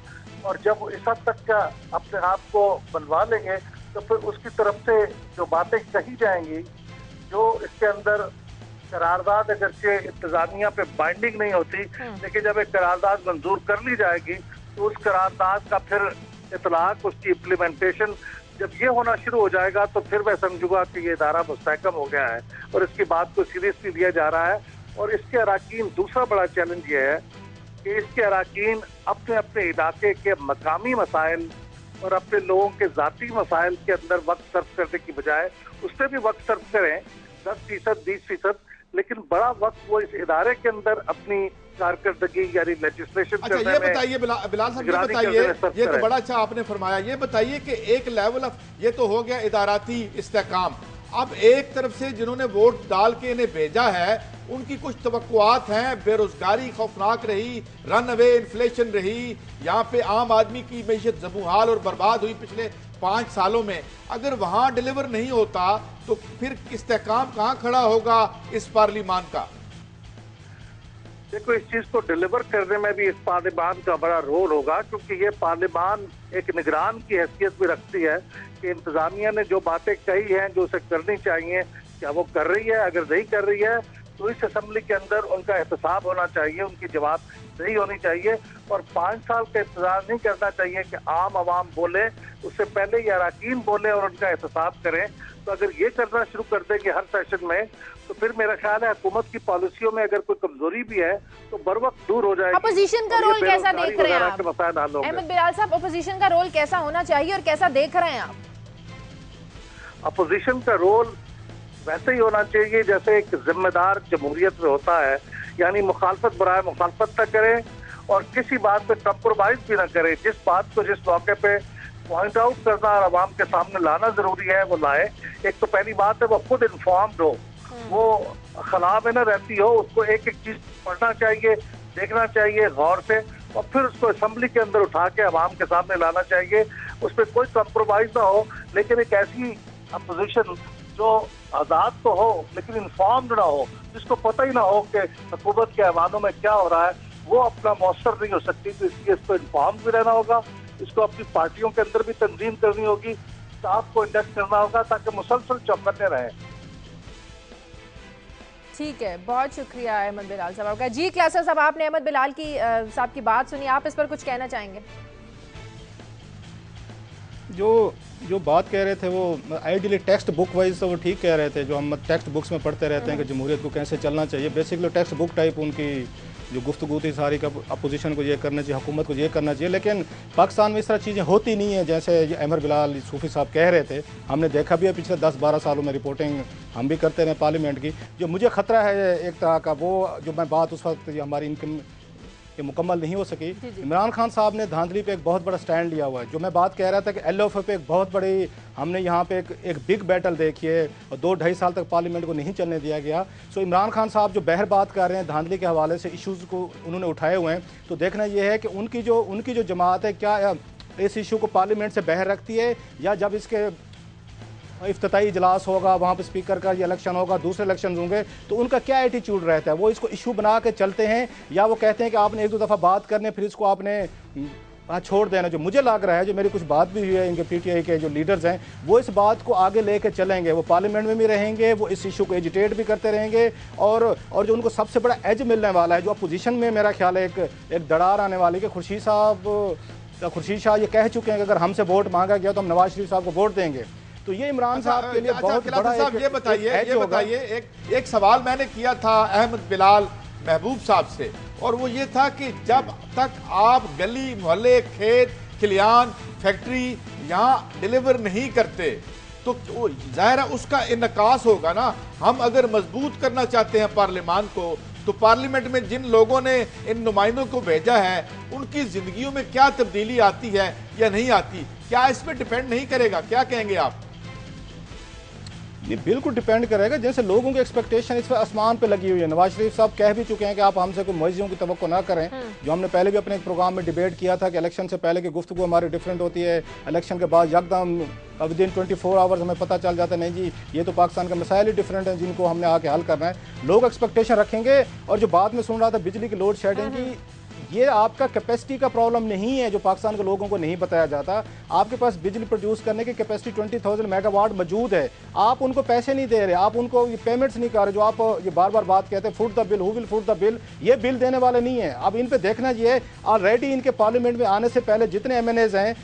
और जब इस हद तक का अपने आप को बनवा लेंगे तो फिर उसकी तरफ से जो बातें कही जाएंगी, जो इसके अंदर करारदाद अगरचे इंतजामिया पे बाइंडिंग नहीं होती, लेकिन जब एक करारदाद मंजूर कर ली जाएगी तो उस करारदाद का फिर इतलाक, उसकी इम्प्लीमेंटेशन जब ये होना शुरू हो जाएगा तो फिर मैं समझूंगा कि ये इदारा मुस्तहकम हो गया है और इसकी बात को सीरियसली लिया जा रहा है। और इसके अरकान, दूसरा बड़ा चैलेंज ये है कि इसके अरकान अपने अपने इलाके के मकामी मसाइल और अपने लोगों के ज़ाती मसाइल के अंदर वक्त सर्फ करने की बजाय उससे भी वक्त सर्फ करें 10%, 20%, लेकिन बड़ा वक्त वो इस इदारे के अंदर अपनी कारकर्दगी यानी लेजिस्लेशन अच्छा, ये बताइए बिलाल साहब, ये बताइए, ये तो बड़ा अच्छा आपने फरमाया, ये बताइए कि एक लेवल ऑफ, ये तो हो गया इदाराती इस्तेहकाम, अब एक तरफ से जिन्होंने वोट डाल के इन्हें भेजा है उनकी कुछ तवक्कुआत हैं, बेरोजगारी खौफनाक रही, रन अवे इन्फ्लेशन रही, यहाँ पे आम आदमी की मैशत ज़बूहाल और बर्बाद हुई पिछले 5 सालों में। अगर वहाँ डिलीवर नहीं होता तो फिर इस्तेहकाम कहाँ खड़ा होगा इस पार्लिमान का? देखो, इस चीज को डिलीवर करने में भी इस पार्लिमान का बड़ा रोल होगा, क्योंकि ये पार्लिमान एक निगरान की हैसियत भी रखती है कि इंतजामिया ने जो बातें कही हैं, जो उसे करनी चाहिए, क्या वो कर रही है? अगर नहीं कर रही है तो इस असेंबली के अंदर उनका एहतसाब होना चाहिए, उनकी जवाबदेही होनी चाहिए और 5 साल का इंतजार नहीं करना चाहिए कि आम आवाम बोले, उससे पहले ये अरकान बोले और उनका एहतसाब करें। तो अगर ये करना शुरू कर देंगे हर सेशन में तो फिर मेरा ख्याल है हुकूमत की पॉलिसियों में अगर कोई कमजोरी भी है तो बर वक्त दूर हो जाएगी। अपोजिशन का रोल कैसा देख रहे हैं आप? अहमद बिलाल साहब, अपोजिशन का रोल कैसा होना चाहिए और कैसा देख रहे हैं आप? अपोजिशन का रोल वैसे ही होना चाहिए जैसे एक जिम्मेदार जमहूरियत में होता है, यानी मुखालफत बराए मुखालफत न करें और किसी बात पे कंप्रोमाइज भी न करें। जिस बात को जिस मौके पे पॉइंट आउट करना और आवाम के सामने लाना जरूरी है वो लाए। एक तो पहली बात है वो खुद इन्फॉर्म्ड हो, वो खला में न रहती हो, उसको एक एक चीज पढ़ना चाहिए, देखना चाहिए गौर से और फिर उसको असेंबली के अंदर उठा के आवाम के सामने लाना चाहिए। उस पर कोई कंप्रोमाइज ना हो, लेकिन एक ऐसी अपोजिशन जो आज़ाद तो हो लेकिन इन्फॉर्म्ड ना हो, जिसको पता ही ना हो कि हुकूमत के ऐवानों में क्या हो रहा है, वो अपना मौसर नहीं हो सकती। तो इसलिए इसको इन्फॉर्म भी रहना होगा, इसको अपनी पार्टियों के अंदर भी तंजीम करनी होगी, स्टाफ को इंडक्ट करना होगा ताकि मुसलसल चौकन्ने रहें। ठीक है, बहुत शुक्रिया अहमद बिलाल साहब आपका। जी क्लासर साहब, आपने अहमद बिलाल की साहब की बात सुनी, आप इस पर कुछ कहना चाहेंगे? जो जो बात कह रहे थे वो आइडियली टेक्स्ट बुक वाइज तो वो ठीक कह रहे थे, जो हम टेक्स्ट बुक्स में पढ़ते रहते हैं कि जमहूरियत को कैसे चलना चाहिए। बेसिकली टेक्स्ट बुक टाइप उनकी जो गुफ्तगू थी सारी का, अपोजिशन को ये करना चाहिए, हुकूमत को ये करना चाहिए। लेकिन पाकिस्तान में इस तरह चीज़ें होती नहीं है जैसे ये अहमद बिलाल सूफ़ी साहब कह रहे थे। हमने देखा भी है पिछले 10-12 सालों में रिपोर्टिंग हम भी करते रहे पार्लियामेंट की। जो मुझे ख़तरा है एक तरह का, वो जो मैं बात उस वक्त हमारी इनकम कि मुकम्मल नहीं हो सकी। इमरान खान साहब ने धांधली पे एक बहुत बड़ा स्टैंड लिया हुआ है। जो मैं बात कह रहा था कि LOF पे एक बहुत बड़ी हमने यहाँ पे एक बिग बैटल देखी है और 2-2.5 साल तक पार्लियामेंट को नहीं चलने दिया गया। सो इमरान खान साहब जो बहर बात कर रहे हैं धांधली के हवाले से इशूज़ को उन्होंने उठाए हुए हैं, तो देखना ये है कि उनकी जो जमात है क्या इस इशू को पार्लियामेंट से बहर रखती है, या जब इसके इफ्तिताई इजलास होगा वहाँ पर स्पीकर का ये इलेक्शन होगा, दूसरे इलेक्शन होंगे, तो उनका क्या एटीट्यूड रहता है। वो इसको इशू बना के चलते हैं या वो कहते हैं कि आपने 1-2 दफ़ा बात करने फिर इसको आपने छोड़ देना। जो मुझे लग रहा है, जो मेरी कुछ बात भी हुई है इनके PTI के जो लीडर्स हैं, वो इस बात को आगे लेके चलेंगे। वो पार्लियामेंट में भी रहेंगे, वो इस इशू को एजिटेट भी करते रहेंगे। और जो उनको सबसे बड़ा एज मिलने वाला है, जो अपोजिशन में मेरा ख्याल है एक दरार आने वाली कि खुर्शीद शाह ये कह चुके हैं कि अगर हमसे वोट मांगा गया तो हम नवाज शरीफ साहब को वोट देंगे। तो ये इमरान साहब के लिए बहुत बड़ा ये बताइए एक सवाल मैंने किया था अहमद बिलाल महबूब साहब से, और वो ये था कि जब तक आप गली मोहल्ले खेत खलियान फैक्ट्री यहाँ डिलीवर नहीं करते तो जाहिर है उसका इनकास होगा ना। हम अगर मजबूत करना चाहते हैं पार्लियामान को, तो पार्लियामेंट में जिन लोगों ने इन नुमाइंदों को भेजा है उनकी जिंदगियों में क्या तब्दीली आती है या नहीं आती, क्या इस पर डिपेंड नहीं करेगा? क्या कहेंगे आप? ये बिल्कुल डिपेंड करेगा। जैसे लोगों की एक्सपेक्टेशन इस पर आसमान पे लगी हुई है। नवाज शरीफ साहब कह भी चुके हैं कि आप हमसे कोई मुआवज़ों की तवक्को ना करें। जो हमने पहले भी अपने एक प्रोग्राम में डिबेट किया था कि इलेक्शन से पहले की गुफ्तगू हमारी डिफरेंट होती है, इलेक्शन के बाद यकदम विदिन 24 आवर्स हमें पता चल जाता है नहीं जी ये तो पाकिस्तान के मसाइल ही डिफरेंट हैं जिनको हमने आके हल करना है। लोग एक्सपेक्टेशन रखेंगे। और जो बात में सुन रहा था बिजली की लोड शेडिंग की, ये आपका कैपेसिटी का प्रॉब्लम नहीं है जो पाकिस्तान के लोगों को नहीं बताया जाता। आपके पास बिजली प्रोड्यूस करने की कैपेसिटी 20,000 मेगावाट मौजूद है। आप उनको पैसे नहीं दे रहे, आप उनको ये पेमेंट्स नहीं कर रहे। जो आप ये बार बार बात कहते हैं foot the bill, who will foot the bill, ये बिल देने वाले नहीं है। अब इन पे देखना ये ऑलरेडी इनके पार्लियामेंट में आने से पहले जितने MNAs हैं,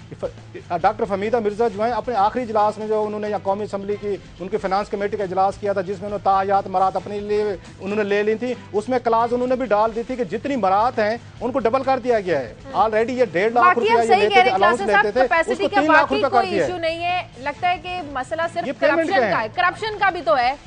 डॉक्टर फमीदा मिर्जा जो हैं अपने आखिरी इजलास में जो उन्होंने या कौमी असम्बली की उनकी फाइनेंस कमेटी का इजलास किया था जिसमें उन्होंने ताहयात मरात अपने लिए उन्होंने ले ली थी, उसमें क्लास उन्होंने भी डाल दी थी कि जितनी मरात हैं उनको डबल कर दिया गया है। ऑलरेडी ये 1.5 लाख रुपया ये लेते थे, अलाउंस लेते थे, उसको 3 लाख रुपया कर दिया है। इशू नहीं है, लगता है कि मसला सिर्फ करप्शन का है। करप्शन का भी तो है,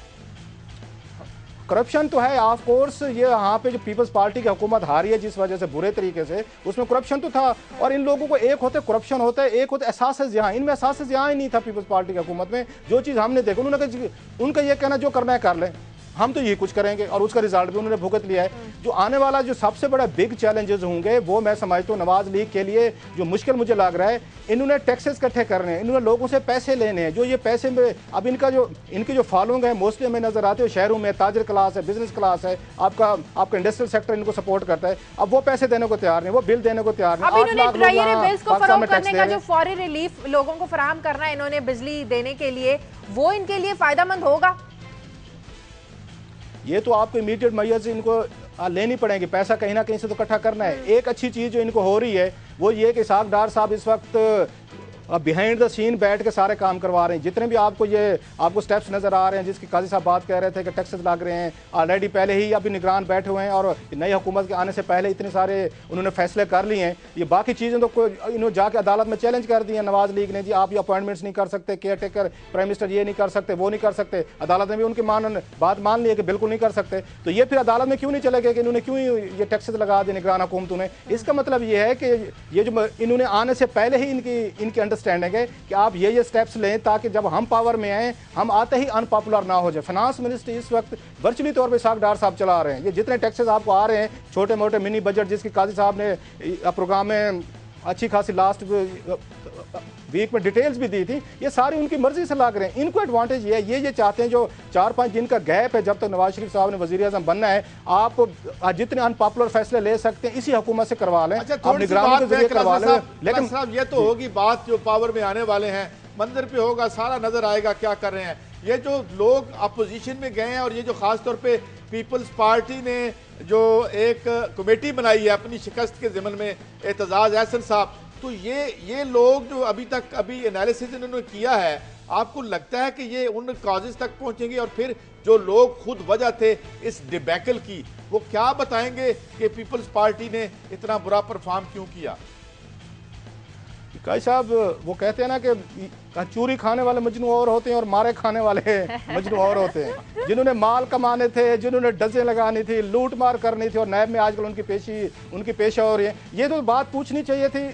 करप्शन तो है ऑफ कोर्स। ये यहाँ पे जो पीपल्स पार्टी की हुकूमत हारी है जिस वजह से बुरे तरीके से, उसमें करप्शन तो था। और इन लोगों को एक होते करप्शन होता है, एक होते एहसास यहाँ, इनमें एहसास यहाँ ही नहीं था पीपल्स पार्टी की हुकूमत में। जो चीज़ हमने देखा उन्होंने उनका ये कहना जो करना है कर लें, हम तो ये कुछ करेंगे, और उसका रिजल्ट भी उन्होंने भुगत लिया है। जो आने वाला जो सबसे बड़ा बिग चैलेंजेस होंगे वो मैं समझता हूँ नवाज लीग के लिए जो मुश्किल मुझे लग रहा है, इन्होंने टैक्सेस इकट्ठे करने हैं, इन्होंने लोगों से पैसे लेने हैं। जो ये पैसे में अब इनकी जो फॉलोइंग है मोस्टली हमें नजर आते हैं शहरों में, ताजर क्लास है, बिजनेस क्लास है, आपका इंडस्ट्रियल सेक्टर इनको सपोर्ट करता है। अब वो पैसे देने को तैयार नहीं, वो बिल देने को तैयार नहीं। जो फौरी रिलीफ लोगों को फराहम करना है इन्होंने बिजली देने के लिए, वो इनके लिए फायदेमंद होगा। ये तो आपको इमीडिएट मैयर्स इनको लेनी पड़ेगी, पैसा कहीं ना कहीं से तो इकट्ठा करना है। एक अच्छी चीज़ जो इनको हो रही है वो ये कि इसाक डार साहब इस वक्त बिहाइंड द सीन बैठ के सारे काम करवा रहे हैं। जितने भी आपको स्टेप्स नज़र आ रहे हैं, जिसकी काजी साहब बात कह रहे थे कि टैक्सेस लग रहे हैं, ऑलरेडी पहले ही अभी निगरान बैठे हुए हैं और नई हुकूमत के आने से पहले इतने सारे उन्होंने फैसले कर लिए हैं। ये बाकी चीज़ें तो इन्होंने जाके अदालत में चैलेंज कर दी है नवाज लीग ने, जी आप ये अपॉइंटमेंट्स नहीं कर सकते, केयर टेकर प्राइम मिनिस्टर ये नहीं कर सकते, वो नहीं कर सकते। अदालत ने भी उनकी बात मान ली है कि बिल्कुल नहीं कर सकते। तो ये फिर अदालत में क्यों नहीं चले गए कि इन्होंने क्यों ये टैक्सेस लगा दिए निगरान हुकूमतों ने? इसका मतलब ये है कि ये जो इन्होंने आने से पहले ही इनकी अंडरस्टैंडिंग है कि आप ये स्टेप्स लें ताकि जब हम पावर में आए हम आते ही अनपॉपुलर ना हो जाए। फाइनेंस मिनिस्टर इस वक्त वर्चुअली तौर पे इसाक डार साहब चला रहे हैं। ये जितने टैक्सेस आपको आ रहे हैं, छोटे मोटे मिनी बजट जिसकी काजी साहब ने प्रोग्राम में अच्छी खासी लास्ट वीक में डिटेल्स भी दी थी, ये सारी उनकी मर्जी से लग रहे हैं। इनको एडवांटेज ये चाहते हैं जो 4-5 दिन का गैप है जब तक नवाज शरीफ साहब ने वजीर आजम बनना है, आप जितने अनपॉपुलर फैसले ले सकते हैं इसी हुकूमत से करवा लें, आप निगरानी के जरिए करवा लें। लेकिन साहब ये तो होगी बात जो पावर में आने वाले हैं, मंजर पे होगा, सारा नजर आएगा क्या कर रहे हैं। ये जो लोग अपोजिशन में गए हैं और ये जो खास तौर पे पीपल्स पार्टी ने जो एक कमेटी बनाई है अपनी शिकस्त के ज़िमन में, एतजाज़ एहसन साहब, तो ये लोग जो अभी एनालिसिस इन्होंने किया है, आपको लगता है कि ये उन कॉजेज तक पहुंचेंगे और फिर जो लोग खुद वजह थे इस डिबैकल की, वो क्या बताएंगे कि पीपल्स पार्टी ने इतना बुरा परफॉर्म क्यों किया? काई साहब वो कहते हैं ना कि चूरी खाने वाले मजनू और होते हैं और मारे खाने वाले मजनू और होते हैं। जिन्होंने माल कमाने थे, जिन्होंने डजे लगानी थी, लूट मार करनी थी, और नैब में आजकल उनकी पेशा हो रही है। ये तो बात पूछनी चाहिए थी।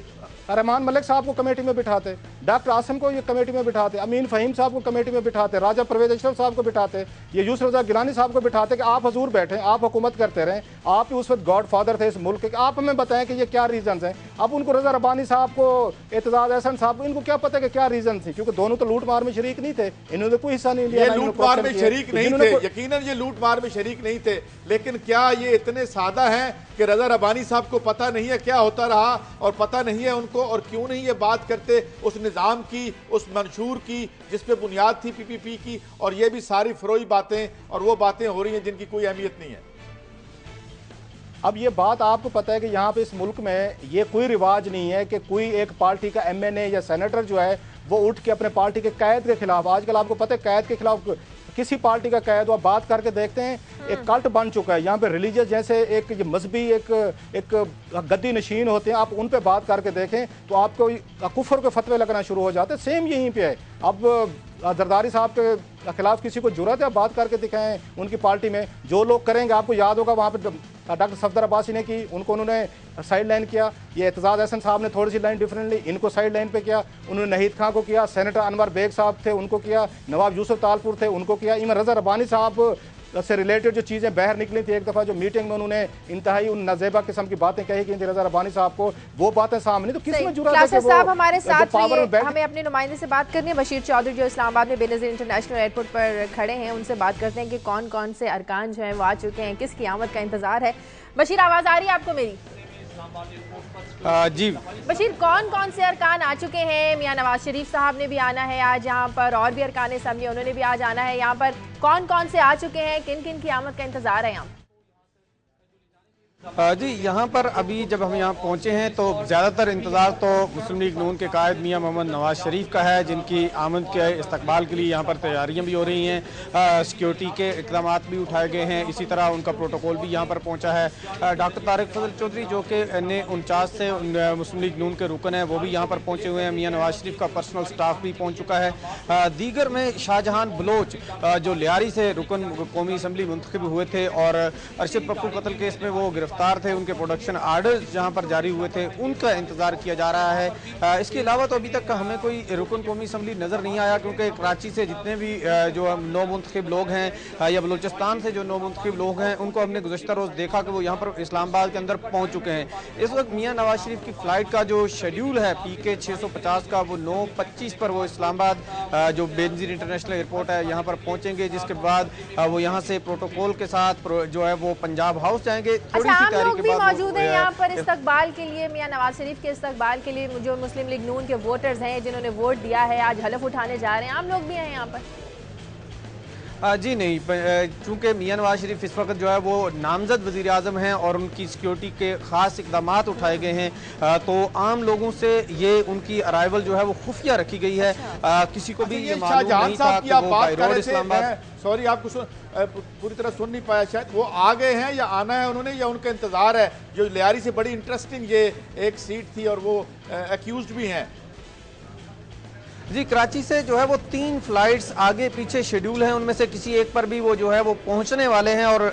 रहमान मलिक साहब को कमेटी में बिठाते, डॉक्टर आसिम को ये कमेटी में बिठाते, अमीन फ़हीम साहब को कमेटी में बिठाते, राजा परवेज अशरफ साहब को बिठाते, ये यूसुफ रज़ा गिलानी साहब को बिठाते कि आप हजूर बैठे, आप हुकूमत करते रहें, आप ही उस वक्त गॉड फादर थे इस मुल्क के, आप हमें बताएं कि ये क्या रीजन हैं। अब उनको रज़ा रब्बानी साहब को, एतजाज एहसन साहब को, इनको क्या पता कि क्या रीजन थी, क्योंकि दोनों तो लूट मार में शरीक नहीं थे, इन्होंने कोई हिस्सा नहीं लिया। ये लूट मार में शरीक नहीं थे, यकीनन ये लूट मार में शरीक नहीं थे, लेकिन क्या ये इतने सादा हैं कि रज़ा रब्बानी साहब को पता नहीं है क्या होता रहा, और पता नहीं है उनको, और क्यों नहीं ये बात करते उस निज़ाम की, उस मंशूर की जिस पे बुनियाद थी पीपीपी की, और ये भी सारी फरोई बातें और वो बातें हो रही हैं जिनकी कोई अहमियत नहीं है। अब ये बात आपको पता है कि यहाँ पे इस मुल्क में ये कोई रिवाज नहीं है कि कोई एक पार्टी का एमएनए या सेनेटर जो है वो उठ के अपने पार्टी के कैद के खिलाफ, आजकल आपको पता है कैद के खिलाफ किसी पार्टी का कैद हुआ, बात करके देखते हैं एक कल्ट बन चुका है यहाँ पे। रिलीजियस जैसे एक मजहबी एक गद्दी नशीन होते हैं, आप उन पे बात करके देखें तो आपको कुफर के फतवे लगना शुरू हो जाते हैं। सेम यहीं पे है। अब जरदारी साहब के खिलाफ किसी को जुर्रत है, बात करके दिखाएं उनकी पार्टी में जो लोग करेंगे। आपको याद होगा वहाँ पे डॉक्टर सफदर अब्बासी ने की, उनको उन्होंने साइड लाइन किया। ये एतजाज एहसन साहब ने थोड़ी सी लाइन डिफरेंटली, इनको साइड लाइन पे किया। उन्होंने नहीद खां को किया, सेनेटर अनवर बेग साहब थे उनको किया, नवाब यूसुफ तालपुर थे उनको किया। इवन रज़ा रब्बानी साहब से रिलेटेड जो चीज़ें बाहर निकली थी, एक दफ़ा जो मीटिंग में उन्होंने इंतहाई उन नाजेबा किस्म की बातें कही कि रज़ा रब्बानी साहब को, वो बातें सामने, तो किस में जुर्रत है कि वो साहब हमारे साथ हमें अपने नुमाइंदे से बात करनी है। बशीर चौधरी जो इस्लामाबाद में बेनज़ीर इंटरनेशनल एयरपोर्ट पर खड़े हैं, उनसे बात करते हैं कि कौन कौन से अरकान जो हैं वो आ चुके हैं, किसकी आमद का इंतजार है। बशीर, आवाज़ आ रही है आपको मेरी? जी बशीर, कौन कौन से अरकान आ चुके हैं? मियां नवाज शरीफ साहब ने भी आना है आज यहाँ पर, और भी अरकान असम्बली उन्होंने भी आज आना है यहाँ पर। कौन कौन से आ चुके हैं, किन किन की आमद का इंतजार है यहाँ? जी यहाँ पर अभी जब हम यहाँ पहुँचे हैं तो ज़्यादातर इंतज़ार तो मुस्लिम लीग नून के कायद मियाँ मोहम्मद नवाज शरीफ का है, जिनकी आमद के इस्तकबाल के लिए यहाँ पर तैयारियाँ भी हो रही हैं। सिक्योरिटी के इक़दाम भी उठाए गए हैं, इसी तरह उनका प्रोटोकॉल भी यहाँ पर पहुँचा है। डॉक्टर तारिक फजल चौधरी जो कि NA-49 से मुस्लिम लीग नून के रुकन हैं, वो भी यहाँ पर पहुँचे हुए हैं। मियाँ नवाज शरीफ का पर्सनल स्टाफ भी पहुँच चुका है। दीगर में शाहजहान बलोच जो लियारी से रुकन कौमी असम्बली मुंतखब हुए थे और अरशद पप्पू कत्ल केस में वो गिरफ्तार थे, उनके प्रोडक्शन आर्डर्स जहां पर जारी हुए थे, उनका इंतजार किया जा रहा है। इसके अलावा तो अभी तक हमें कोई रुकन कौमी असम्बली नज़र नहीं आया, क्योंकि कराची से जितने भी जो नौ मुंतखब लोग हैं या बलूचिस्तान से जो नौ मुंतखब लोग हैं, उनको हमने गुज़श्ता रोज़ देखा कि वो यहाँ पर इस्लामाबाद के अंदर पहुँच चुके हैं। इस वक्त मियाँ नवाज शरीफ की फ़्लाइट का जो शेड्यूल है PK 650 का, वो 9:25 पर वो इस्लामाबाद जो बेनज़ीर इंटरनेशनल एयरपोर्ट है यहाँ पर पहुँचेंगे, जिसके बाद वो यहाँ से प्रोटोकॉल के साथ जो है वो पंजाब हाउस जाएंगे। थोड़ी सी तैयारी भी मौजूद है यहाँ पर इस्तकबाल के लिए, मियां नवाज शरीफ के इस्तकबाल के लिए। जो मुस्लिम लीग नून के वोटर्स हैं जिन्होंने वोट दिया है, आज हलफ उठाने जा रहे हैं, आम लोग भी हैं यहाँ पर? जी नहीं, चूँकि मियाँ नवाज शरीफ इस वक्त जो है वो नामजद वज़ीर आज़म हैं और उनकी सिक्योरिटी के ख़ास इक़दाम उठाए गए हैं, तो आम लोगों से ये उनकी अराइवल जो है वो खुफिया रखी गई है। किसी को भी ये मालूम नहीं था कि वो बाय रोड इस्लामाबाद। सॉरी, आपको पूरी तरह सुन नहीं पाया शायद। वो आ गए हैं या आना है उन्होंने, या उनका इंतजार है? जो लियारी से बड़ी इंटरेस्टिंग ये एक सीट थी और वो एक्यूज्ड भी हैं। जी कराची से जो है वो 3 फ्लाइट्स आगे पीछे शेड्यूल हैं, उनमें से किसी एक पर भी वो जो है वो पहुंचने वाले हैं और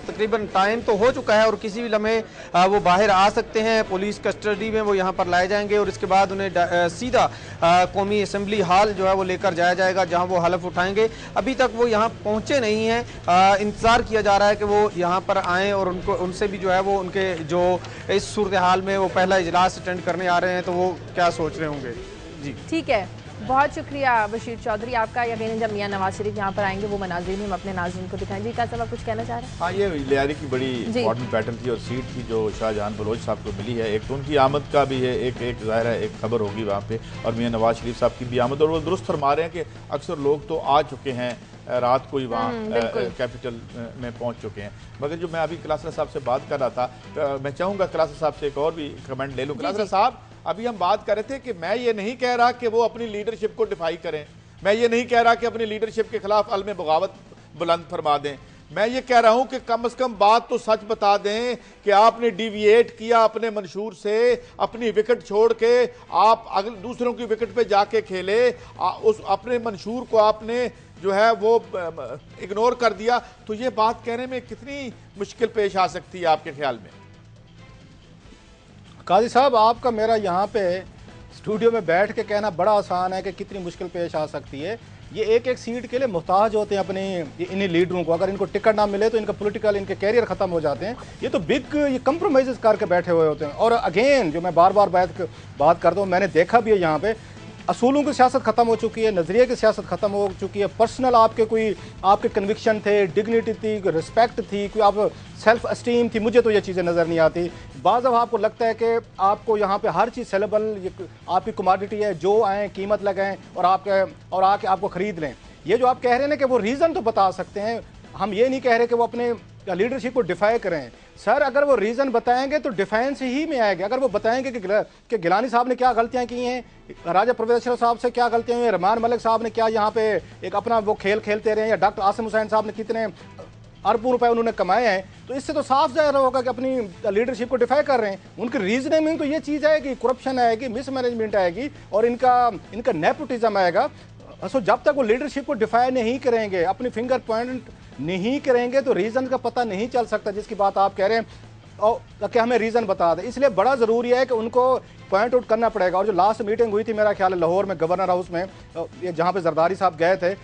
तकरीबन टाइम तो हो चुका है और किसी भी लम्हे वो बाहर आ सकते हैं। पुलिस कस्टडी में वो यहाँ पर लाए जाएंगे और इसके बाद उन्हें सीधा कौमी असम्बली हॉल जो है वो लेकर जाया जाएगा, जहाँ वो हलफ उठाएंगे। अभी तक वो यहाँ पहुँचे नहीं हैं, इंतज़ार किया जा रहा है कि वो यहाँ पर आएँ और उनसे भी जो है वो उनके जो इस सूरत हाल में वो पहला इजलास अटेंड करने आ रहे हैं तो वो क्या सोच रहे होंगे। जी ठीक है, बहुत शुक्रिया बशीर चौधरी आपका। यकीनन जब मियां नवाज शरीफ यहाँ पर आएंगे वो मनाज़िर हम अपने नाज़रीन को दिखाएं। जी कासिम, आप कुछ कहना चाह रहे हैं? हाँ, ये लियारी की बड़ी इंपॉर्टेंट बैटल थी और सीट थी जो शाहजहान बलोच साहब को मिली है। एक तो उनकी आमद का भी है, एक ज़ाहिर है एक खबर होगी वहाँ पे, और मियां नवाज शरीफ साहब की भी आमद। और वो दुरुस्त फरमा रहे हैं कि अक्सर लोग तो आ चुके हैं, रात को ही वहाँ कैपिटल में पहुँच चुके हैं। मगर जो मैं अभी कलासरा साहब से बात कर रहा था, मैं चाहूँगा कलासरा साहब से एक और भी कमेंट ले लूँ। कलासरा साहब, अभी हम बात कर रहे थे कि मैं ये नहीं कह रहा कि वो अपनी लीडरशिप को डिफाई करें, मैं ये नहीं कह रहा कि अपनी लीडरशिप के खिलाफ अलम बगावत बुलंद फरमा दें, मैं ये कह रहा हूं कि कम से कम बात तो सच बता दें कि आपने डिविएट किया अपने मंशूर से, अपनी विकेट छोड़ के आप अगले दूसरों की विकेट पे जाके खेले, उस अपने मंशूर को आपने जो है वो इग्नोर कर दिया। तो ये बात कहने में कितनी मुश्किल पेश आ सकती है आपके ख्याल में? काजी साहब, आपका मेरा यहाँ पे स्टूडियो में बैठ के कहना बड़ा आसान है कि कितनी मुश्किल पेश आ सकती है। ये एक एक सीट के लिए मुहताज होते हैं अपनी इन्हीं लीडरों को। अगर इनको टिकट ना मिले तो इनका पॉलिटिकल इनके कैरियर ख़त्म हो जाते हैं। ये तो बिग ये कंप्रोमाइज़ करके बैठे हुए होते हैं। और अगेन जो मैं बार बार बात करता हूँ, मैंने देखा भी है यहाँ पे असूलों की सियासत ख़त्म हो चुकी है, नज़रिए की सियासत ख़त्म हो चुकी है। पर्सनल आपके कन्विक्शन थे, डिग्निटी थी, रिस्पेक्ट थी, कोई आप सेल्फ अस्टीम थी, मुझे तो ये चीज़ें नज़र नहीं आती। बाज़ अब आपको लगता है कि आपको यहाँ पे हर चीज़ सेलेबल आपकी कमोडिटी है, जो आएँ कीमत लगाएं और आके आपको ख़रीद लें। ये जो आप कह रहे हैं ना कि वो रीज़न तो बता सकते हैं, हम ये नहीं कह रहे कि वो अपने लीडरशिप को डिफाई करें। सर अगर वो रीज़न बताएंगे तो डिफेंस ही में आएगा। अगर वो बताएंगे कि गिलानी साहब ने क्या गलतियां की हैं, राजा परवेज साहब से क्या गलतियां हुई हैं, रहमान मलिक साहब ने क्या यहाँ पे एक अपना वो खेल खेलते रहे, या डॉक्टर आसिम हुसैन साहब ने कितने अरबों रुपए उन्होंने कमाए हैं, तो इससे तो साफ जाहिर होगा कि अपनी लीडरशिप को डिफाई कर रहे हैं। उनकी रीजनिंग में तो ये चीज़ आएगी, करप्शन आएगी, मिसमैनेजमेंट आएगी और इनका नेपोटिज्म आएगा। सो जब तक वो लीडरशिप को डिफाई नहीं करेंगे, अपनी फिंगर पॉइंट नहीं करेंगे, तो रीज़न का पता नहीं चल सकता जिसकी बात आप कह रहे हैं और कि हमें रीज़न बता दें। इसलिए बड़ा ज़रूरी है कि उनको पॉइंट आउट करना पड़ेगा। और जो लास्ट मीटिंग हुई थी मेरा ख्याल है लाहौर में गवर्नर हाउस में, जहाँ पे जरदारी साहब गए थे,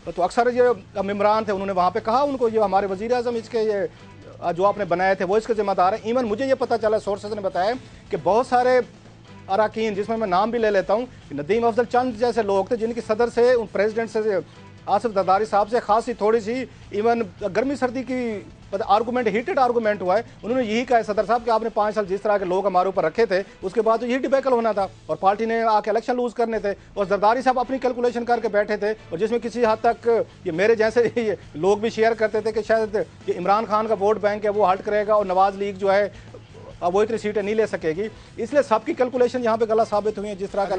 तो अक्सर ये मेम्बरान थे, उन्होंने वहाँ पे कहा उनको ये हमारे वज़ीर आज़म इसके ये जो आपने बनाए थे वो इसके जिम्मेदार हैं। इवन मुझे ये पता चला, सोर्सेज ने बताया कि बहुत सारे अरकान, जिसमें मैं नाम भी ले लेता हूँ, नदीम अफजल चंद जैसे लोग थे जिनकी सदर से प्रेसिडेंट से आसिफ जरदारी साहब से खासी थोड़ी सी इवन गर्मी सर्दी की आर्गूमेंट, हीटेड आर्गूमेंट हुआ है। उन्होंने यही कहा सदर साहब कि आपने 5 साल जिस तरह के लोग हमारे ऊपर रखे थे, उसके बाद तो यही डिबेकल होना था और पार्टी ने आके इलेक्शन लूज करने थे। और जरदारी साहब अपनी कैलकुलेशन करके बैठे थे, और जिसमें किसी हद तक ये मेरे जैसे ये लोग भी शेयर करते थे कि शायद ये इमरान खान का वोट बैंक है वो हट करेगा और नवाज लीग जो है अब वो इतनी सीटें नहीं ले सकेगी। इसलिए सबकी कैलकुलेशन यहाँ पे गलत साबित हुई है। जिस तरह का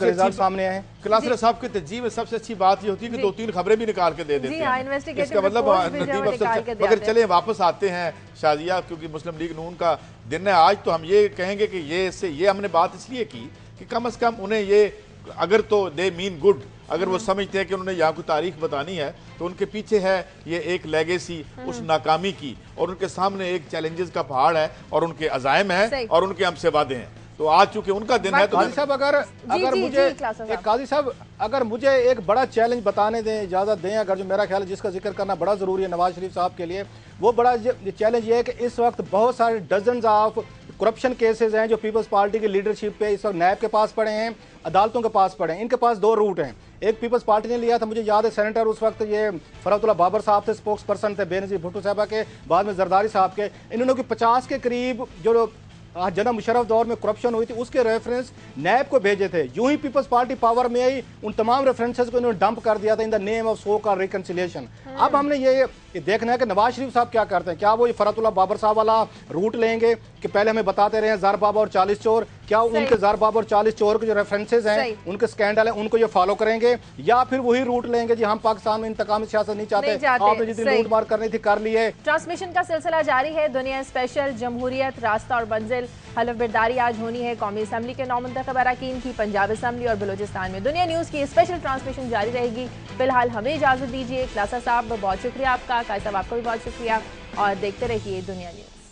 रिजल्ट सामने आए, क्लासर साहब की तजीब में सबसे अच्छी बात ये होती है कि 2-3 खबरें भी निकाल के दे देते हैं। इसका मतलब नदीम अफसर। मगर चले वापस आते हैं शाजिया, क्योंकि मुस्लिम लीग नून का दिन है आज, तो हम ये कहेंगे कि ये हमने बात इसलिए की कि कम अज कम उन्हें ये, अगर तो दे मीन गुड, अगर वो समझते हैं कि उन्होंने यहाँ कोई तारीख बतानी है, तो उनके पीछे है ये एक लेगेसी उस नाकामी की, और उनके सामने एक चैलेंजेस का पहाड़ है और उनके अज़ाइम है और उनके हमसे वादे हैं। तो आज चूंकि उनका दिन है, तो काजी साहब अगर मुझे एक बड़ा चैलेंज बताने दें, इजाज़त दें, अगर जो मेरा ख्याल है जिसका जिक्र करना बड़ा ज़रूरी है नवाज शरीफ साहब के लिए, वो बड़ा चैलेंज ये है कि इस वक्त बहुत सारे डजन्स ऑफ करप्शन केसेस हैं जो पीपल्स पार्टी की लीडरशिप पे इस वक्त नैब के पास पड़े हैं, अदालतों के पास पड़े हैं। इनके पास 2 रूट हैं। एक पीपल्स पार्टी ने लिया था, मुझे याद है सेनेटर उस वक्त ये फरहतुल्लाह बाबर साहब थे, स्पोक्स पर्सन थे बेनज़ीर भुट्टो साहबा के, बाद में जरदारी साहब के। इन्होंने 50 के करीब जो जना मुशर्रफ दौर में करप्शन हुई थी उसके रेफरेंस नैब को भेजे थे। यूं ही पीपल्स पार्टी पावर में आई, उन तमाम रेफरेंसेस को इन्होंने डंप कर दिया था in the name of so called reconciliation. अब हमने ये देखना है कि नवाज शरीफ साहब क्या करते हैं। क्या वो ये फरहतुल्लाह बाबर साहब वाला रूट लेंगे कि पहले हमें बताते रहे ज़र बाबा और 40 चोर, क्या उनके ज़र बाबा और 40 चोर के जो रेफरेंसेज हैं, उनके स्कैंडल हैं, उनको ये फॉलो करेंगे, या फिर वही रूट लेंगे जी हम पाकिस्तान में इंतकामी सियासत नहीं चाहते, आपने जितनी लूट मार करनी थी कर ली है। ट्रांसमिशन का सिलसिला जारी है। दुनिया स्पेशल, जमहूरियत, रास्ता और मंजिल, हलफ बर्दारी आज होनी है कौमी असम्बली के 9 मुंतखब अरकान की। पंजाब असम्बली और बलूचिस्तान में दुनिया न्यूज़ की स्पेशल ट्रांसमिशन जारी रहेगी। फिलहाल हमें इजाज़त दीजिए। क्लासा साहब बहुत शुक्रिया आपका, कायद साहब आपका भी बहुत शुक्रिया, और देखते रहिए दुनिया न्यूज़।